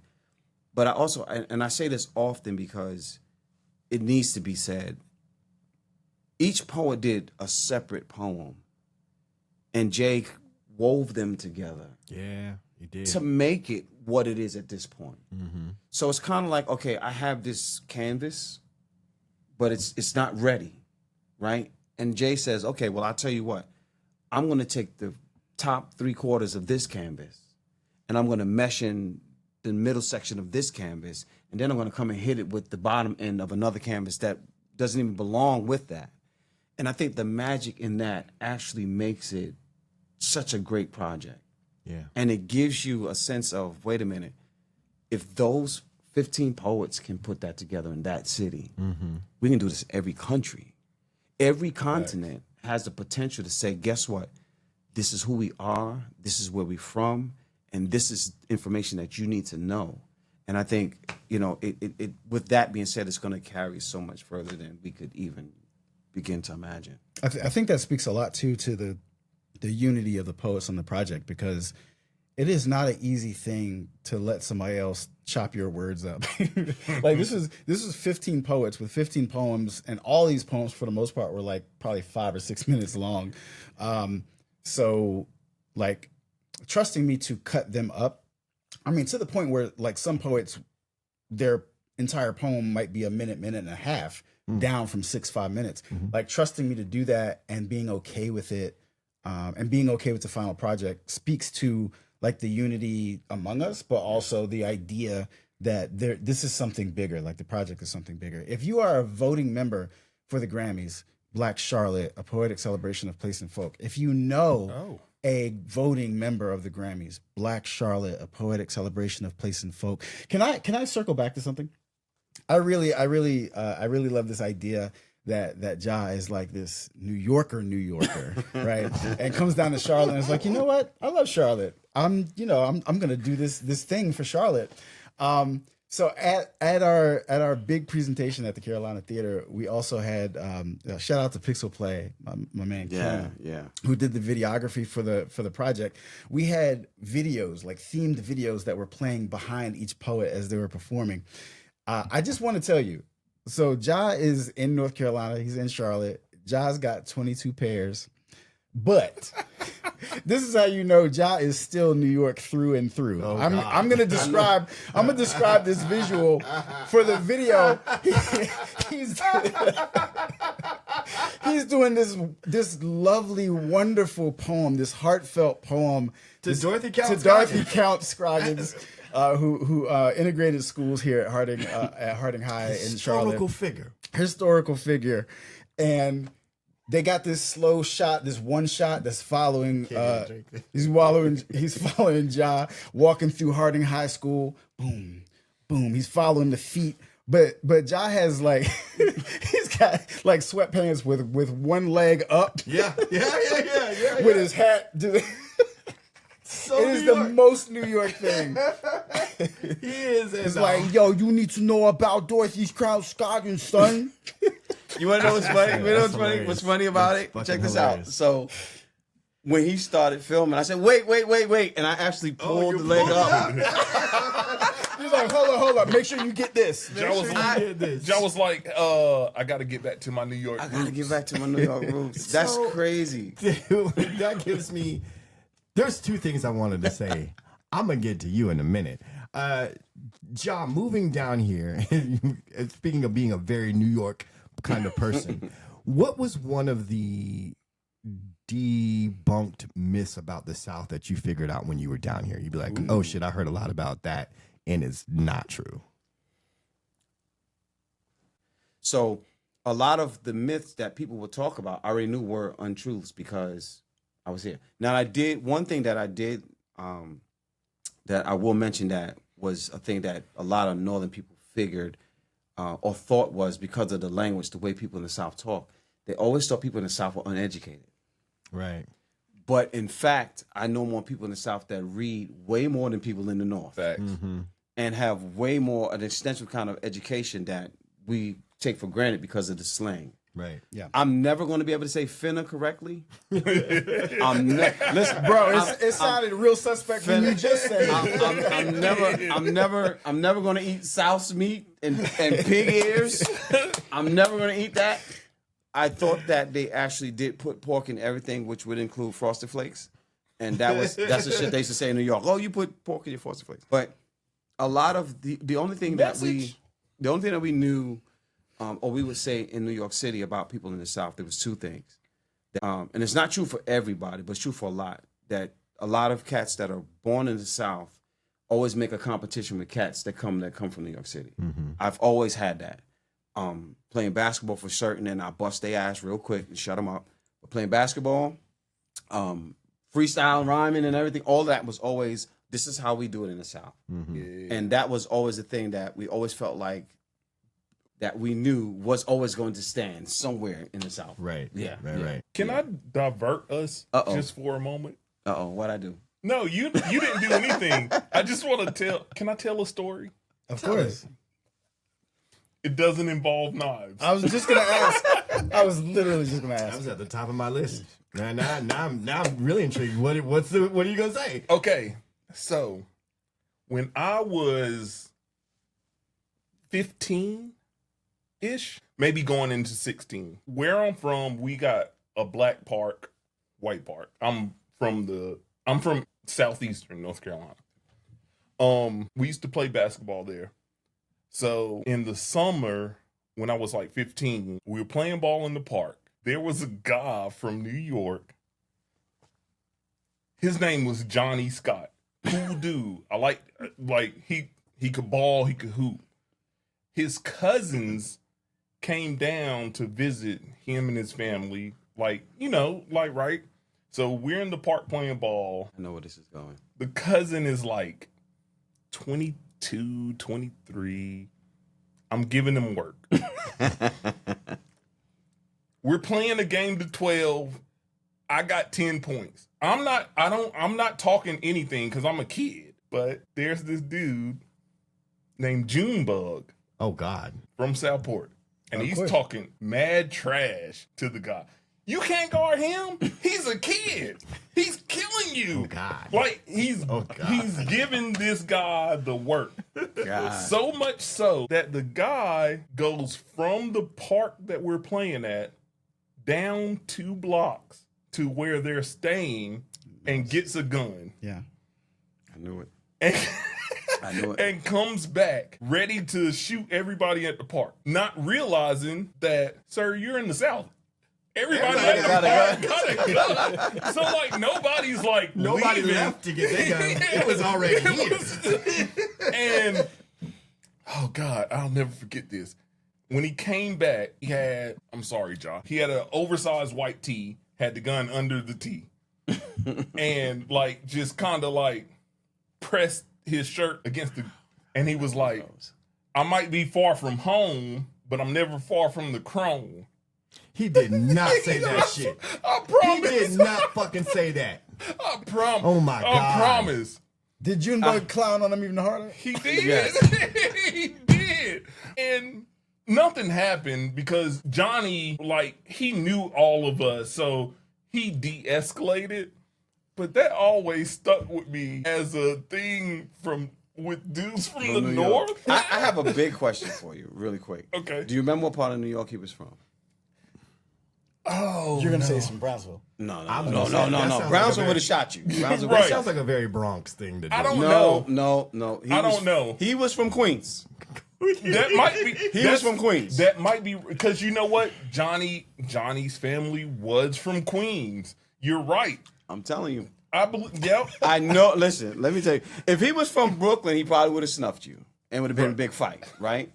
But I also, and I say this often because it needs to be said, each poet did a separate poem, and Jay wove them together. Yeah, he did. To make it what it is at this point. Mm-hmm. So it's kind of like, okay, I have this canvas, but it's not ready, right? And Jay says, okay, well, I'll tell you what. I'm going to take the top 3/4 of this canvas, and I'm going to mesh in the middle section of this canvas, and then I'm going to come and hit it with the bottom end of another canvas that doesn't even belong with that. And I think the magic in that actually makes it such a great project. Yeah. And it gives you a sense of, wait a minute, if those 15 poets can put that together in that city, we can do this in every country. Every continent has the potential to say, guess what? this is who we are, this is where we're from, and this is information that you need to know. And I think, you know, it with that being said, it's going to carry so much further than we could even begin to imagine. I think that speaks a lot too to the unity of the poets on the project, because it is not an easy thing to let somebody else chop your words up. Like this is 15 poets with 15 poems, and all these poems for the most part were like probably 5 or 6 minutes long. So like trusting me to cut them up, I mean, to the point where like some poets, their entire poem might be a minute and a half down from 5 minutes. Like trusting me to do that and being okay with it, and being okay with the final project speaks to like the unity among us, but also the idea that this is something bigger. Like the project is something bigger. If you are a voting member for the Grammys, Black Charlotte, a poetic celebration of place and folk. If you know a voting member of the Grammys, Black Charlotte, a poetic celebration of place and folk. Can I circle back to something? I really love this idea that Jah is like this New Yorker, right? And comes down to Charlotte and is like, you know what? I love Charlotte. I'm gonna do this thing for Charlotte. So at our big presentation at the Carolina Theater, we also had shout out to Pixel Play, my man Ken, who did the videography for the project. We had videos, like themed videos that were playing behind each poet as they were performing. I just want to tell you, so Jah is in North Carolina, he's in Charlotte. Jah's got 22 pairs, but this is how you know Jah is still New York through and through. I'm gonna describe this visual for the video. He's doing this lovely, wonderful poem, this heartfelt poem to Dorothy Count Scroggins. Who integrated schools here at Harding High in Charlotte. Historical figure. And they got this slow shot, this one shot that's following he's following Jah walking through Harding High School. Boom, boom. He's following the feet. But Jah has like he's got like sweatpants with one leg up. Yeah. With his hat. So it is the most New York thing. He is. It's like, yo, you need to know about Dorothy's Crown Scoggins, son. You want to know what's funny? You know what's funny? What's funny about it? Check this out. So when he started filming, I said, wait. And I actually pulled the leg up. He's like, hold up. Make sure you get this. Jah was like, I got to get back to my New York roots. I got to get back to my New York roots. That's crazy. Dude, that gives me... There's two things I wanted to say. I'm going to get to you in a minute. Jah, moving down here, speaking of being a very New York kind of person, what was one of the debunked myths about the South that you figured out when you were down here? You'd be like, oh shit, I heard a lot about that, and it's not true. So a lot of the myths that people would talk about, I already knew were untruths because I was here. Now, one thing that I did that I will mention that was a thing that a lot of Northern people figured or thought was because of the language, the way people in the South talk. They always thought people in the South were uneducated. Right. But in fact, I know more people in the South that read way more than people in the North. Facts. And have way more an extensive kind of education that we take for granted because of the slang. Right. Yeah. I'm never going to be able to say finna correctly. Listen, bro, it sounded real suspect when you just said it. I'm never going to eat souse meat and pig ears. I'm never going to eat that. I thought that they actually did put pork in everything, which would include Frosted Flakes, and that's the shit they used to say in New York. Oh, you put pork in your Frosted Flakes. But a lot of the only thing that we knew. Or we would say in New York City about people in the South, there was two things. And it's not true for everybody, but it's true for a lot. That a lot of cats that are born in the South always make a competition with cats that come from New York City. I've always had that. Playing basketball for certain, and I bust their ass real quick and shut them up. But playing basketball, freestyle, rhyming, and everything, all that was always, this is how we do it in the South. And that was always the thing that we always felt like that we knew was always going to stand somewhere in the South. Right. Yeah. Right. Can I divert us just for a moment? What'd I do? No, you didn't do anything. I just want to tell. Can I tell a story? Of course. It doesn't involve knives. I was just gonna ask. I was literally just gonna That ask. was at the top of my list. Now I'm really intrigued. What are you gonna say? Okay, so when I was 15-ish, maybe going into 16, where I'm from, we got a black park, white park. I'm from southeastern North Carolina. We used to play basketball there. So in the summer, when I was like 15, we were playing ball in the park. There was a guy from New York. His name was Johnny Scott. Cool dude. I like he could ball, he could hoop. His cousins came down to visit him and his family, right? So we're in the park playing ball. I know where this is going. The cousin is like 22, 23. I'm giving him work. We're playing a game to 12. I got 10 points. I'm not talking anything because I'm a kid. But there's this dude named Junebug. Oh God. From Southport. And Of he's course. talking mad trash to the guy. You can't guard him. He's a kid. He's killing you. Oh God. Like he's giving this guy the work. God. So much so that the guy goes from the park that we're playing at down 2 blocks to where they're staying and gets a gun. Yeah. I knew it. And, I knew it. and comes back ready to shoot everybody at the park, not realizing that, sir, you're in the South. Everybody at the park got a gun. So like nobody's like Nobody leaving. left to get their gun. It was already here. And oh God, I'll never forget this. When he came back, he had, I'm sorry, Jah, he had an oversized white tee, had the gun under the tee. And like just kind of like pressed his shirt against the, and he was like, I might be far from home, but I'm never far from the chrome. He did not say that shit. I promise. He did not fucking say that. I promise. Oh my God. I promise. Did Junebug clown on him even harder? He did. Yes. He did. And nothing happened because Johnny, like, he knew all of us, so he de-escalated. But that always stuck with me as a thing with dudes from the New north. York. I have a big question for you, really quick. Okay. Do you remember what part of New York he was from? Oh, You're gonna say it's from Brownsville. No. That sounds like Brownsville a would have shot you. Brownsville Right. That sounds like a very Bronx thing to do. I don't No. I don't know. He was from Queens. That might be. He was from Queens. That might be because you know what, Johnny's family was from Queens. You're right. I'm telling you. I believe. Yep. I know. Listen, let me tell you. If he was from Brooklyn, he probably would have snuffed you and would have been a big fight, right?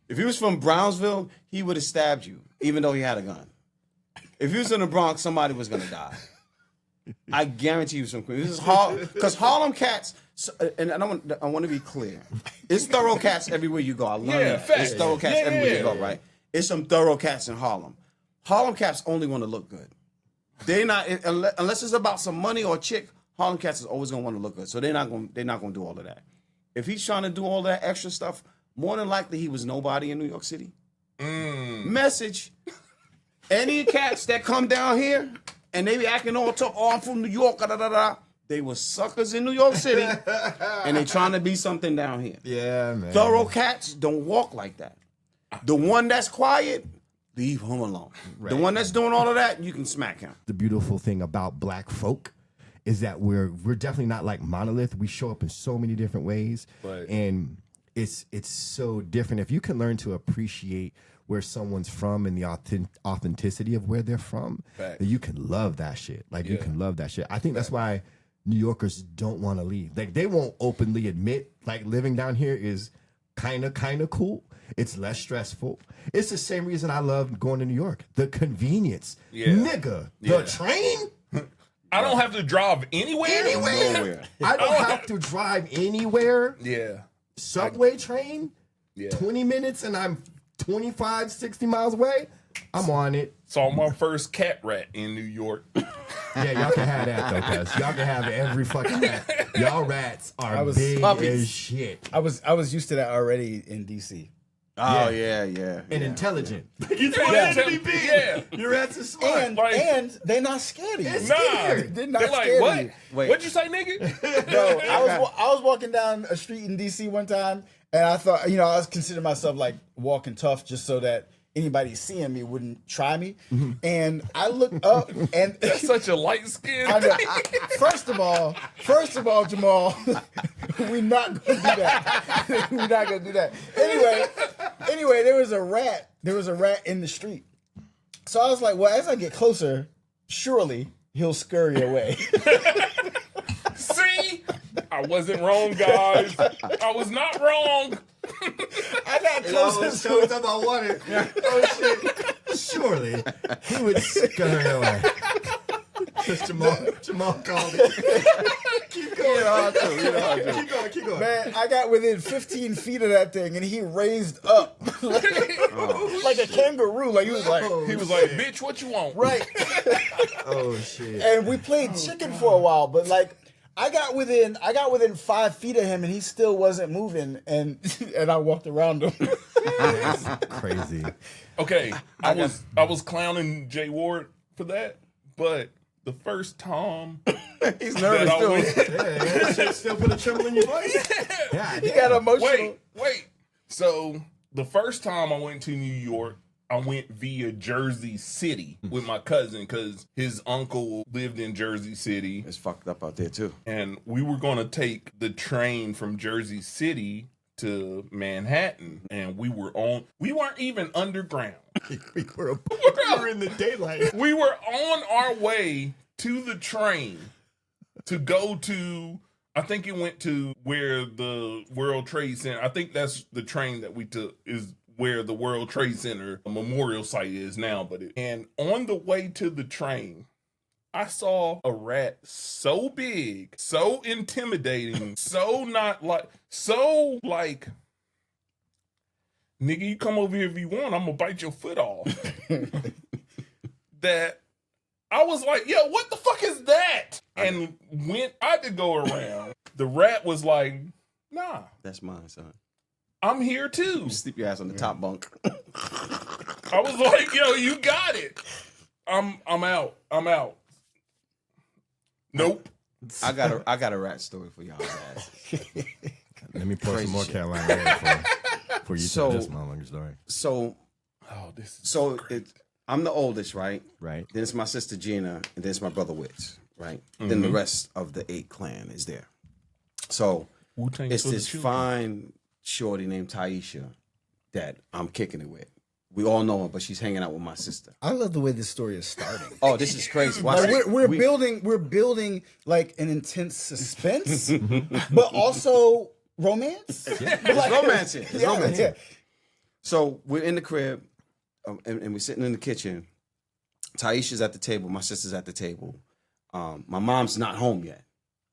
If he was from Brownsville, he would have stabbed you, even though he had a gun. If he was in the Bronx, somebody was gonna die. I guarantee you some Queens. This is because Harlem cats, and I want to be clear. It's thorough cats everywhere you go. I learned that. facts. It's thorough cats everywhere you go, right? It's some thorough cats in Harlem. Harlem cats only want to look good. They not unless it's about some money or a chick. Harlem cats is always gonna want to look good, so they're not gonna do all of that. If he's trying to do all that extra stuff, more than likely he was nobody in New York City. Message. Any cats that come down here and they be acting all tough, I'm from New York, they were suckers in New York City and they trying to be something down here. Yeah, man. Thorough cats don't walk like that. The one that's quiet, leave him alone. Right. The one that's doing all of that, you can smack him. The beautiful thing about black folk is that we're definitely not like monolith. We show up in so many different ways. Right. And it's so different. If you can learn to appreciate where someone's from and the authenticity of where they're from, Facts. then you can love that shit. Like you Yeah. can love that shit. I think that's why New Yorkers don't want to leave. Like they won't openly admit like living down here is kind of cool. It's less stressful. It's the same reason I love going to New York. The convenience. Yeah. Nigga, Yeah. the train? I don't have to drive anywhere. Nowhere. I don't have to drive anywhere. Yeah. Subway train, Yeah. 20 minutes and I'm 25, 60 miles away, I'm on it. Saw my first cat rat in New York. Yeah, y'all can have that though, cuz y'all can have every fucking rat. Y'all rats are big as shit. I was used to that already in DC. Oh yeah. And intelligent. You want them to be big. Yeah. Your rats are smart. And they're not scared of you. They're not They're like, scared what? of you. Wait. What'd you say, nigga? Bro, I was walking down a street in DC one time, and I thought, I was considering myself like walking tough just so that anybody seeing me wouldn't try me. And I looked up, and That's such a light skin. I know. First of all, Jamal, we're not gonna do that. We're not gonna do that. Anyway, there was a rat. There was a rat in the street. So I was like, well, as I get closer, surely he'll scurry away. See? I wasn't wrong, guys. I was not wrong. I got closer to it. I wanted. Oh shit! Surely he would scurry away. Jamal called it. Keep going. Keep going. Man, I got within 15 feet of that thing, and he raised up like a kangaroo. Like he was like, bitch, what you want? right. Oh shit! And we played chicken for a while, but like I got within 5 feet of him, and he still wasn't moving, and I walked around him. That's crazy. Okay, I was clowning Jay Ward for that, but the first time He's that nervous I too. went, Shit still put a tremble in your voice. Yeah, He got emotional. wait. So the first time I went to New York, I went via Jersey City with my cousin because his uncle lived in Jersey City. It's fucked up out there too. And we were going to take the train from Jersey City to Manhattan. And we weren't even underground. we were in the daylight. We were on our way to the train to go to, I think it went to where the World Trade Center, I think that's the train that we took, is where the World Trade Center memorial site is now. And on the way to the train, I saw a rat so big, so intimidating, so nigga, you come over here if you want, I'm gonna bite your foot off. That I was like, yo, what the fuck is that? And when I had to go around, the rat was like, nah, That's mine, son. I'm here too. You sleep your ass on the top bunk. I was like, yo, you got it. I'm out. Nope. I got a rat story for y'all guys. Let me pour Crazy some more shit. Carolina Red for you So- tell this motherfucking story. So I'm the oldest, right? Right. Then it's my sister Gina, and then it's my brother Witz, right? Then the rest of the 8 clan is there. So Wu-Tang it's for the this children. fine shorty named Taisha that I'm kicking it with. We all know her, but she's hanging out with my sister. I love the way this story is starting. Oh, this is crazy. Watch Like this. we're building like an intense suspense, but also romance. It's romance here. It's romance yeah. here. So we're in the crib, and we're sitting in the kitchen. Taisha's at the table. My sister's at the table. My mom's not home yet.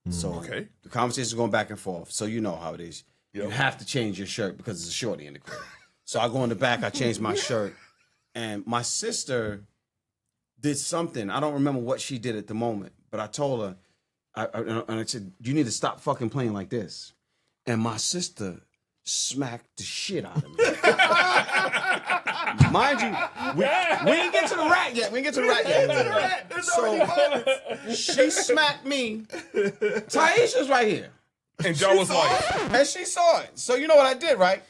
So Okay. the conversation's going back and forth. So you know how it is. You Yep. have to change your shirt because it's a shorty in the crib. So I go in the back, I change my shirt, and my sister did something. I don't remember what she did at the moment, but I told her, and I said, you need to stop fucking playing like this. And my sister smacked the shit out of me. Mind you, we didn't get to the rat yet. So she smacked me. Taisha's right here. And Joe was like, And she saw it. So you know what I did, right?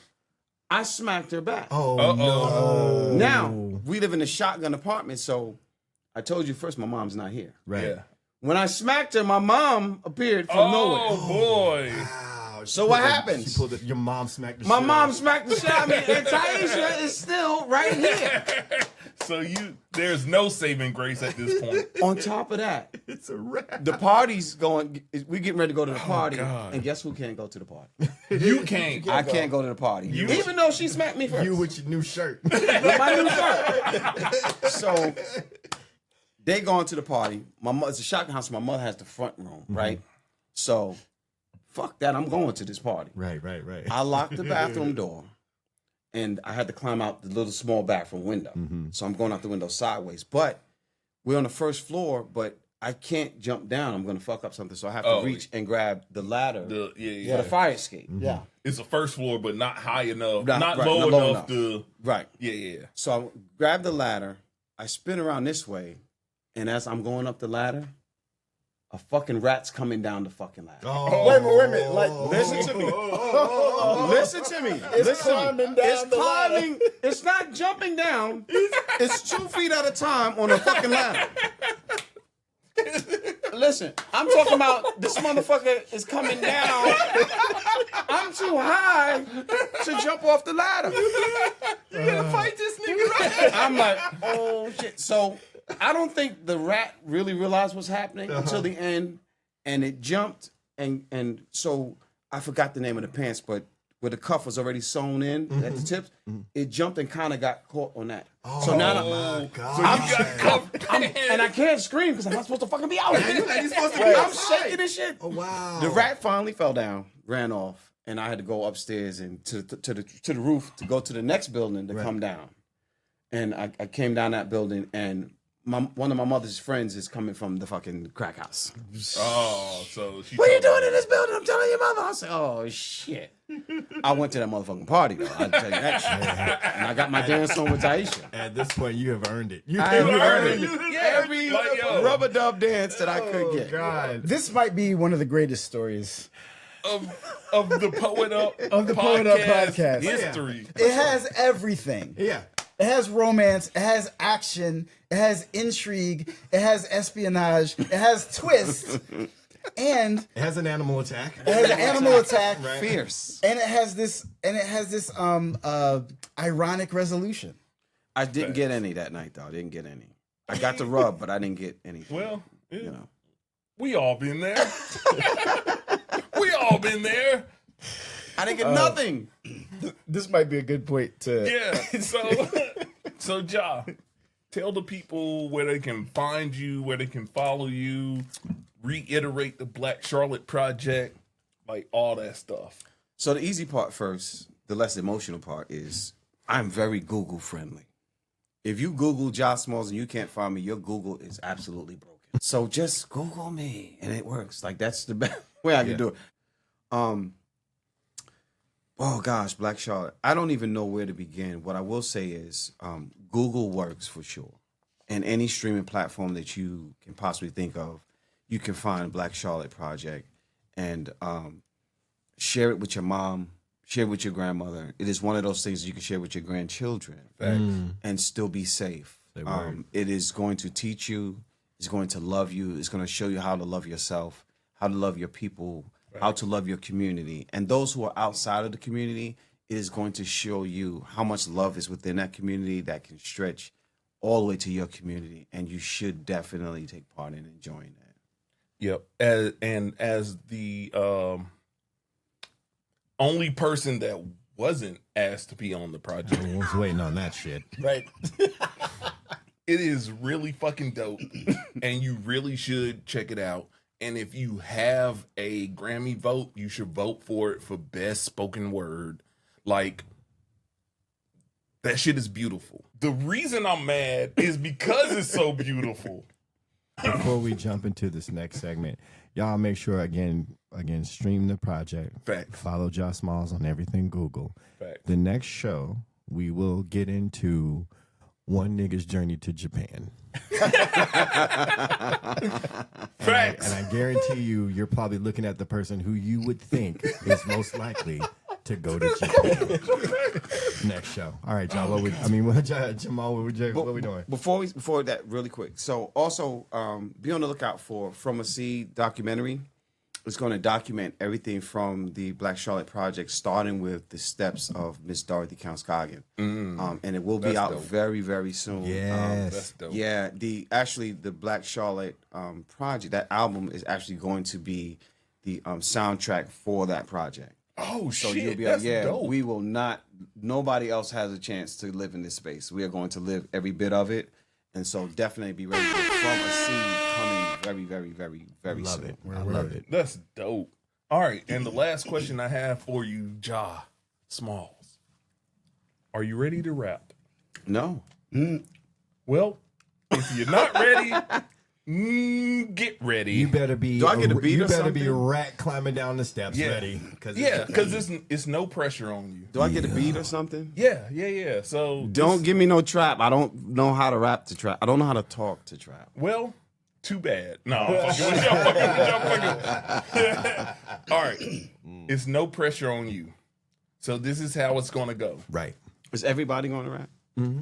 I smacked her back. Oh Uh-oh. no! Now, we live in a shotgun apartment, so I told you first my mom's not here. Right. yeah. When I smacked her, my mom appeared from Oh, nowhere. boy. Wow. So what happens? She pulled your mom smacked the My shit mom out. smacked the shit out of me, and Taisha is still right here. So there's no saving grace at this point. On top of that, It's a rat. the party's going. We getting ready to go to the party, God. and guess who can't go to the party? You can't. I can't go to the party, even though she smacked me first. You with your new shirt. With my new shirt. So they going to the party. It's a shotgun house. My mother has the front room, right? So fuck that. I'm going to this party. Right. I locked the bathroom door. and I had to climb out the little small bathroom window. So I'm going out the window sideways. But we're on the first floor, but I can't jump down. I'm going to fuck up something. So I have to reach and grab the ladder for the fire escape. Yeah. It's the first floor, but not high enough, Right, not right, low not low enough to. Right. Yeah. So I grab the ladder. I spin around this way. And as I'm going up the ladder, a fucking rat's coming down the fucking ladder. Wait a minute. Like, Listen to me. Listen to me. It's climbing down It's the ladder. climbing. It's not jumping down. It's 2 feet at a time on a fucking ladder. Listen, I'm talking about this motherfucker is coming down. I'm too high to jump off the ladder. You gonna fight this nigga? I'm like, oh shit. So I don't think the rat really realized what's happening until the end, and it jumped, and so I forgot the name of the pants, but where the cuff was already sewn in at the tips, it jumped and kind of got caught on that. So now So you got cuffed. and I can't scream because I'm not supposed to fucking be out here. You're supposed to be I'm outside. shaking and shit. Oh wow. The rat finally fell down, ran off, and I had to go upstairs and to the roof to go to the next building to come down. And I came down that building, and one of my mother's friends is coming from the fucking crack house. Oh, so she. What are you doing in this building? I'm telling your mother. I said, oh shit. I went to that motherfucking party though. I'll tell you that shit. And I got my dance on with Taisha. At this point, you have earned it. I have earned it. every Like, yo. rubber dub dance that I could get. God. This might be one of the greatest stories of the PoetUp of the PoetUp podcast. history. It has everything. Yeah. It has romance. It has action. It has intrigue. It has espionage. It has twists. And It has an animal attack. it has an animal attack. Fierce. And it has this ironic resolution. I didn't get any that night though. I didn't get any. I got the rub, but I didn't get anything. Well, you know. we all been there. We all been there. I didn't get nothing. This might be a good point to Yeah. So Jah, tell the people where they can find you, where they can follow you, reiterate the Black Charlotte Project, like all that stuff. So the easy part first, the less emotional part is I'm very Google friendly. If you Google Jah Smalls and you can't find me, your Google is absolutely broken. So just Google me and it works. Like that's the best way I can do it. Oh gosh, Black Charlotte. I don't even know where to begin. What I will say is Google works for sure. And any streaming platform that you can possibly think of, you can find Black Charlotte Project and share it with your mom, share it with your grandmother. It is one of those things you can share with your grandchildren and still be safe. It is going to teach you, it's going to love you, it's going to show you how to love yourself, how to love your people, how to love your community. And those who are outside of the community, it is going to show you how much love is within that community that can stretch all the way to your community. And you should definitely take part in enjoying that. Yep. As the only person that wasn't asked to be on the project, I was waiting on that shit. right. it is really fucking dope, and you really should check it out. And if you have a Grammy vote, you should vote for it for best spoken word. Like, that shit is beautiful. The reason I'm mad is because it's so beautiful. Before we jump into this next segment, y'all make sure again stream the project. Facts. Follow Jah Smalls on everything Google. Facts. The next show we will get into one nigga's journey to Japan. Facts. And I guarantee you're probably looking at the person who you would think is most likely to go to Japan. Next show. All right, Jamal, Jamal, what we doing? Before that, really quick. So also be on the lookout for From a Seed documentary. It's going to document everything from the Black Charlotte Project, starting with the steps of Miss Dorothy Counts-Coggin. And it will be out very, very soon. Yes. That's dope. Yeah, the Black Charlotte project, that album is actually going to be the soundtrack for that project. Oh, So shit. you'll be That's like, dope. we will not, nobody else has a chance to live in this space. We are going to live every bit of it. And so definitely be ready for From a Seed coming very, very, very, very Love soon. it. I love it. That's dope. All right, and the last question I have for you, Jah Smalls. Are you ready to rap? No. Well, if you're not ready, get ready. You better be. Do I get a beat You or better be something? rat climbing down the steps ready. Because it's no pressure on you. Do I get a beat or something? Yeah. So Don't give me no trap. I don't know how to rap to trap. I don't know how to talk to trap. well, too bad. No, I'm fucking with y'all fucking. All right. It's no pressure on you. So this is how it's going to go. Right. Is everybody going to rap?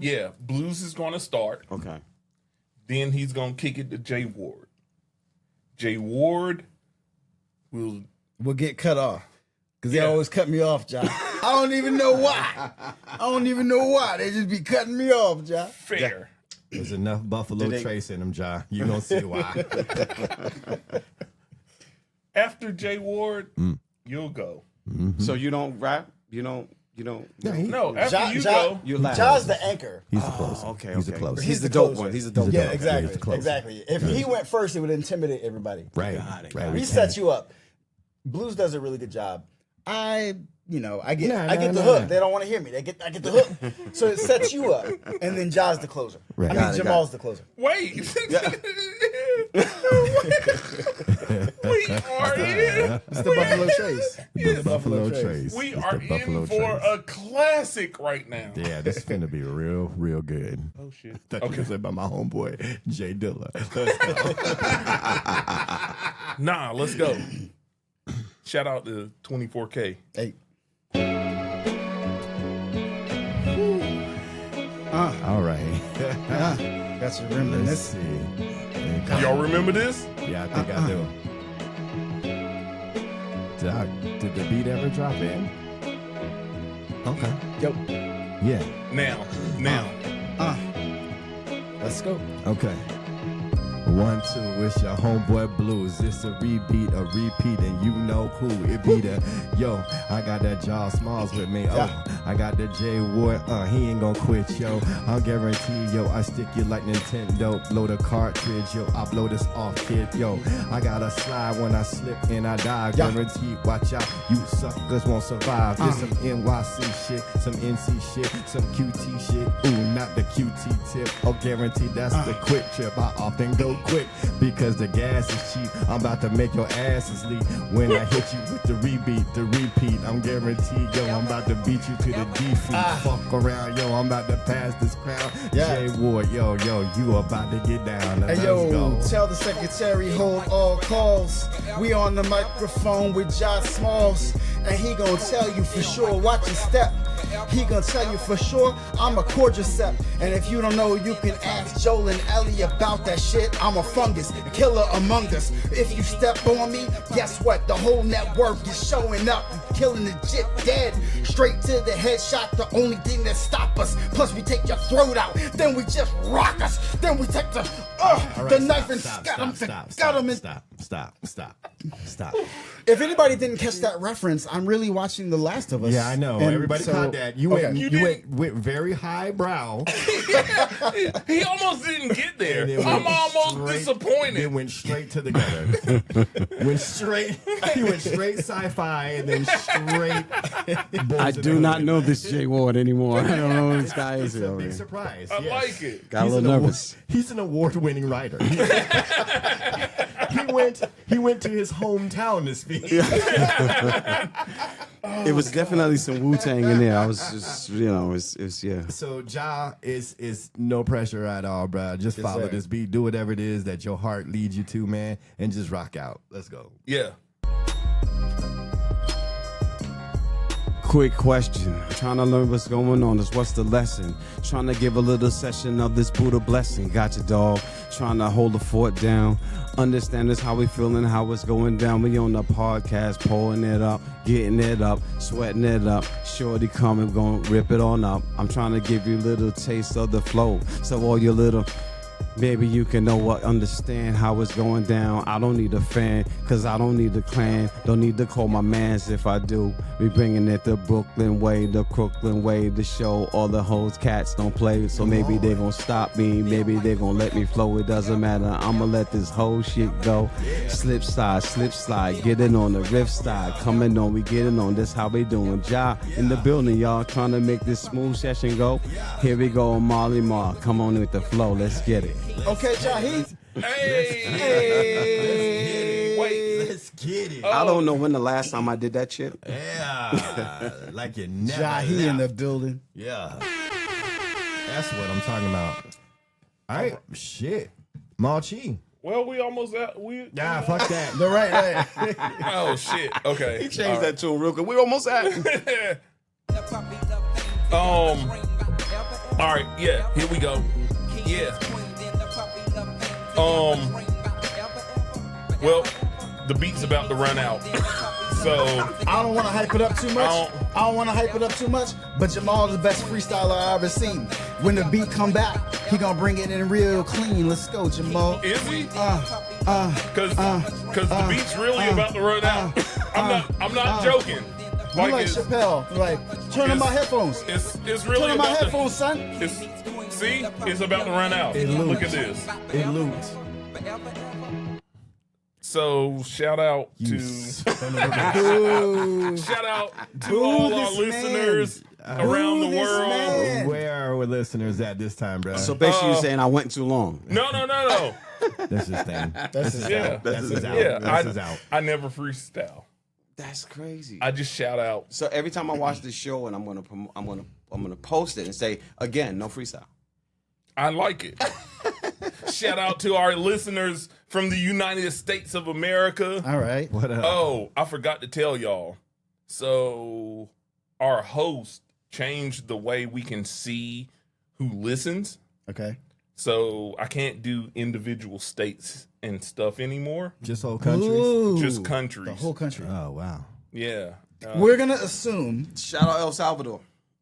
Yeah. Blues is going to start. Okay. Then he's going to kick it to Jay Ward. Jay Ward will get cut off. Because they always cut me off, John. I don't even know why. They just be cutting me off, John. fair. There's enough Buffalo Trace in them, Ja. You gonna see why. After Jay Ward, you'll go. So you don't rap? You don't. No, after you go. You laugh. Ja's the anchor. He's the closer. Okay. He's the closer. He's the closer. dope one. He's the dope one. Yeah, He's exactly. the closer. Exactly. If he went first, it would intimidate everybody. Right. Got it. Right. He sets you up. Blues does a really good job. I get the hook. They don't want to hear me. I get the hook. So it sets you up, and then Ja's the closer. Right. I Got mean, it, Jamal's the closer. Wait. We are in. It's the Buffalo Trace. The Buffalo Trace. We It's are the Buffalo in for Trace. a classic right now. Yeah, this is finna be real, real good. Oh shit. That was said by my homeboy Jay Dilla. Nah, let's go. Shout out to 24K. Hey. All right. That's remembering Let's this. see. Y'all remember this? Yeah, I think I do. Did the beat ever drop in? Okay. Yo. Yeah. Now. Let's go. Okay. 1, 2, it's your homeboy Blues. It's a repeat, and you know who it be the. Yo, I got that Jah Smalls with me. Oh, I got the J Ward. He ain't gonna quit, yo. I'll guarantee, yo, I stick you like Nintendo. Blow the cartridge, yo. I blow this off, kid, yo. I gotta slide when I slip and I die. Guaranteed, watch out, you suckers won't survive. There's some NYC shit, some NC shit, some QT shit. Ooh, not the QT tip. Oh, guaranteed that's the quick trip. I often go quick because the gas is cheap. I'm about to make your asses leak when I hit you with the repeat. I'm guaranteed, yo, I'm about to beat you to the defeat. Fuck around, yo, I'm about to pass this crown. Jay Ward, yo, you about to get down. Let's go. Tell the secretary hold all calls. We on the microphone with Jah Smalls, and he gonna tell you for sure. Watch your step. He gonna tell you for sure I'm a cordyceps. And if you don't know, you can ask Joel and Ellie about that shit. I'm a fungus, a killer among us. If you step on me, guess what? The whole network is showing up. Killing the jit dead. Straight to the headshot, the only thing that stop us. Plus we take your throat out. Then we just rock us. Then we take the knife and cut him. Stop. If anybody didn't catch that reference, I'm really watching The Last of Us. Yeah, I know. And Everybody so- caught that. You went very high brow. He almost didn't get there. And then I'm went almost straight- disappointed. Then went straight to the gutter. He went straight sci-fi and then straight. I do not know this Jay Ward anymore. I don't know who this guy is. It's a over big here. surprise. I yes. like it. Got a little nervous. He's an award-winning writer. He went to his hometown to speak. It was definitely some Wu-Tang in there. I was just, it's yeah. So Ja is no pressure at all, bro. Just follow sir. this beat. Do whatever it is that your heart leads you to, man, and just rock out. Let's go. Yeah. Quick question. Trying to learn what's going on. What's the lesson? Trying to give a little session of this Buddha blessing. Gotcha, dog. Trying to hold the fort down. Understand this how we feeling, how it's going down. We on the podcast, pulling it up, getting it up, sweating it up. Shorty coming, gonna rip it on up. I'm trying to give you a little taste of the flow. So all your little Maybe you can understand how it's going down. I don't need a fan, cause I don't need a clan. Don't need to call my mans if I do. We bringing it the Brooklyn way, the Crooklyn way, the show. All the hoes cats don't play, so maybe they gon' stop me. Maybe they gon' let me flow. It doesn't matter. I'ma let this whole shit go. Slip slide, get it on the riff side. Coming on, we getting on. That's how we doing. Jah in the building, y'all, trying to make this smooth session go. Here we go, Molly Mar. Come on with the flow. Let's get it. Okay, Jah, Wait. Let's get it. I don't know when the last time I did that shit. Yeah. Like you never Jah, he in the building. Yeah. That's what I'm talking about. All right. Shit. Malchi. Well, we almost out. Nah, fuck that. The right. Oh shit. Okay. He changed that tune real quick. We almost at it. All right. Yeah. Here we go. Yeah. Well, the beat's about to run out, so I don't want to hype it up too much. But Jamal is the best freestyler I ever seen. When the beat come back, he gonna bring it in real clean. Let's go, Jamal. is he? Cause the beat's really about to run out. I'm not joking. You like Chappelle? Like, turn on my headphones. It's really Turn on my about to- headphones, son. It's about to run out. Look at this. It loops. So shout out to all our listeners around the world. man. Where are our listeners at this time, bro? So basically, you're saying I went too long. No. This is thing. This is Yeah. out. This is out. Yeah, This is out. I never freestyle. That's crazy. I just shout out. So every time I watch this show, and I'm gonna post it and say again, no freestyle. I like it. Shout out to our listeners from the United States of America. All right. What up? Oh, I forgot to tell y'all. So our host changed the way we can see who listens. Okay. So I can't do individual states and stuff anymore. Just whole countries? Ooh, Just countries. the whole country. Oh, wow. Yeah. We're gonna assume Shout out El Salvador.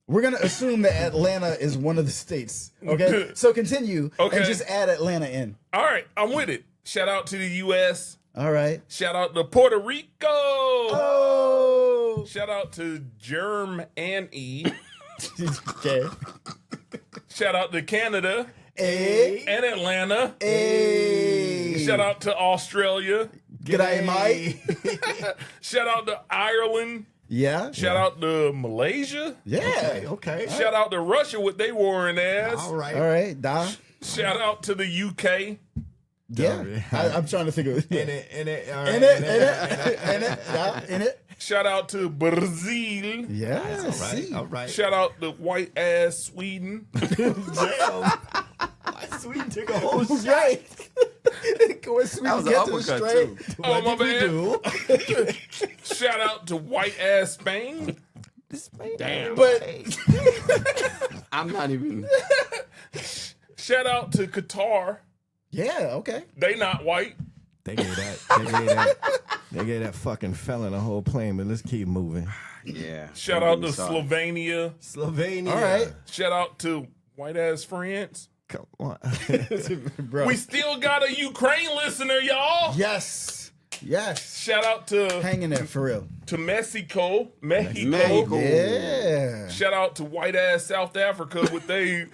that Atlanta is one of the states. Okay. So continue Okay. and just add Atlanta in. All right, I'm with it. Shout out to the U.S. All right. Shout out to Puerto Rico. Oh. Shout out to Germany. Okay. Shout out to Canada Hey. and Atlanta. Hey. Shout out to Australia. G'day, mate. Shout out to Ireland. Yeah. Shout out to Malaysia. Yeah. Okay. Shout out to Russia with they warring ass. All right. All right. Da. Shout out to the UK. Yeah. I'm trying to think of it. In it. All right. In it. Yeah. In it. Shout out to Brazil. Yeah. All right. See. All right. Shout out to white ass Sweden. Damn. Sweden took a whole shot. Right. Go and That was an uppercut too. Oh, my What did we bad. do? Shout out to white ass Spain. Damn. But I'm not even. Shout out to Qatar. yeah. Okay. They not white. They gave that fucking felon a whole plane, but let's keep moving. Yeah. Shout out to Sorry. Slovenia. Slovenia. All right. Shout out to white ass France. Come on. Bro. We still got a Ukraine listener, y'all. Yes. Yes. Shout out to Hanging there for real. Mexico. Mexico. Yeah. Shout out to white ass South Africa with they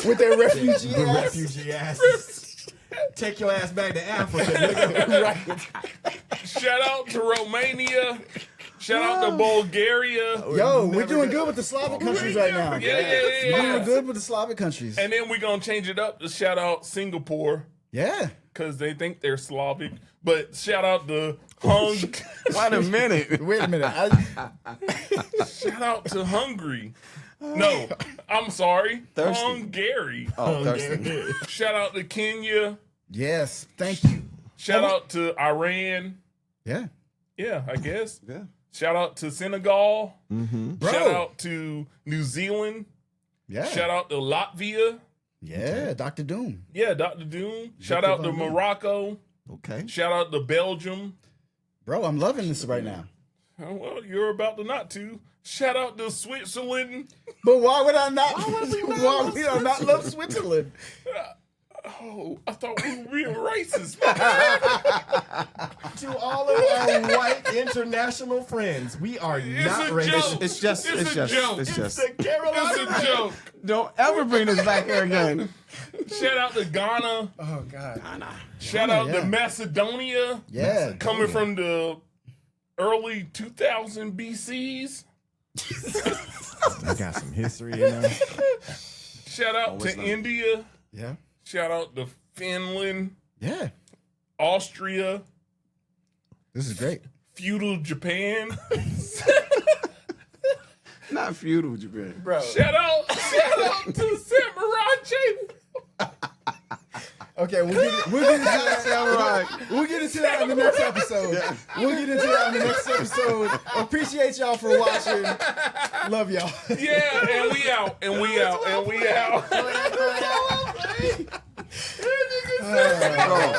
With their refugee The ass. refugee asses. Take your ass back to Africa, nigga. Right. shout out to Romania. Shout out to Bulgaria. Yo, we're doing good with the Slavic countries right now. Yeah. We're doing good with the Slavic countries. And then we're gonna change it up to shout out Singapore Yeah. because they think they're Slavic. But shout out to Wait a minute. Wait a minute. shout out to Hungary. No, I'm sorry. Thirsty. Hungary. Oh, thirsty. Shout out to Kenya. Yes. Thank you. Shout out to Iran. Yeah. Yeah, I guess. Yeah. Shout out to Senegal. Bro. Shout out to New Zealand. Yeah. Shout out to Latvia. Yeah. Dr. Doom. Yeah, Dr. Doom. Shout out to Morocco. Okay. Shout out to Belgium. Bro, I'm loving this right now. Oh, well, you're about to not to. Shout out to Switzerland. But why would I not? Why would I not love Switzerland? Oh, I thought we were being racist. To all of our white international friends, we are not a racist. joke. It's just It's a joke. it's just. The Carolina. It's a joke. Don't ever bring us back here again. Shout out to Ghana. Oh God. Shout out yeah. to Macedonia. Yeah. Coming from the early 2000 BCs. I got some history in there. Shout out to India. Yeah. Shout out to Finland, Yeah. Austria, This is great. feudal Japan. Not feudal Japan. Bro. Shout out to Samurai. Okay, we'll get into that in the next episode. We'll get into that in the next episode. Appreciate y'all for watching. Love y'all. Yeah, and we out, and we out, and we out. Bro,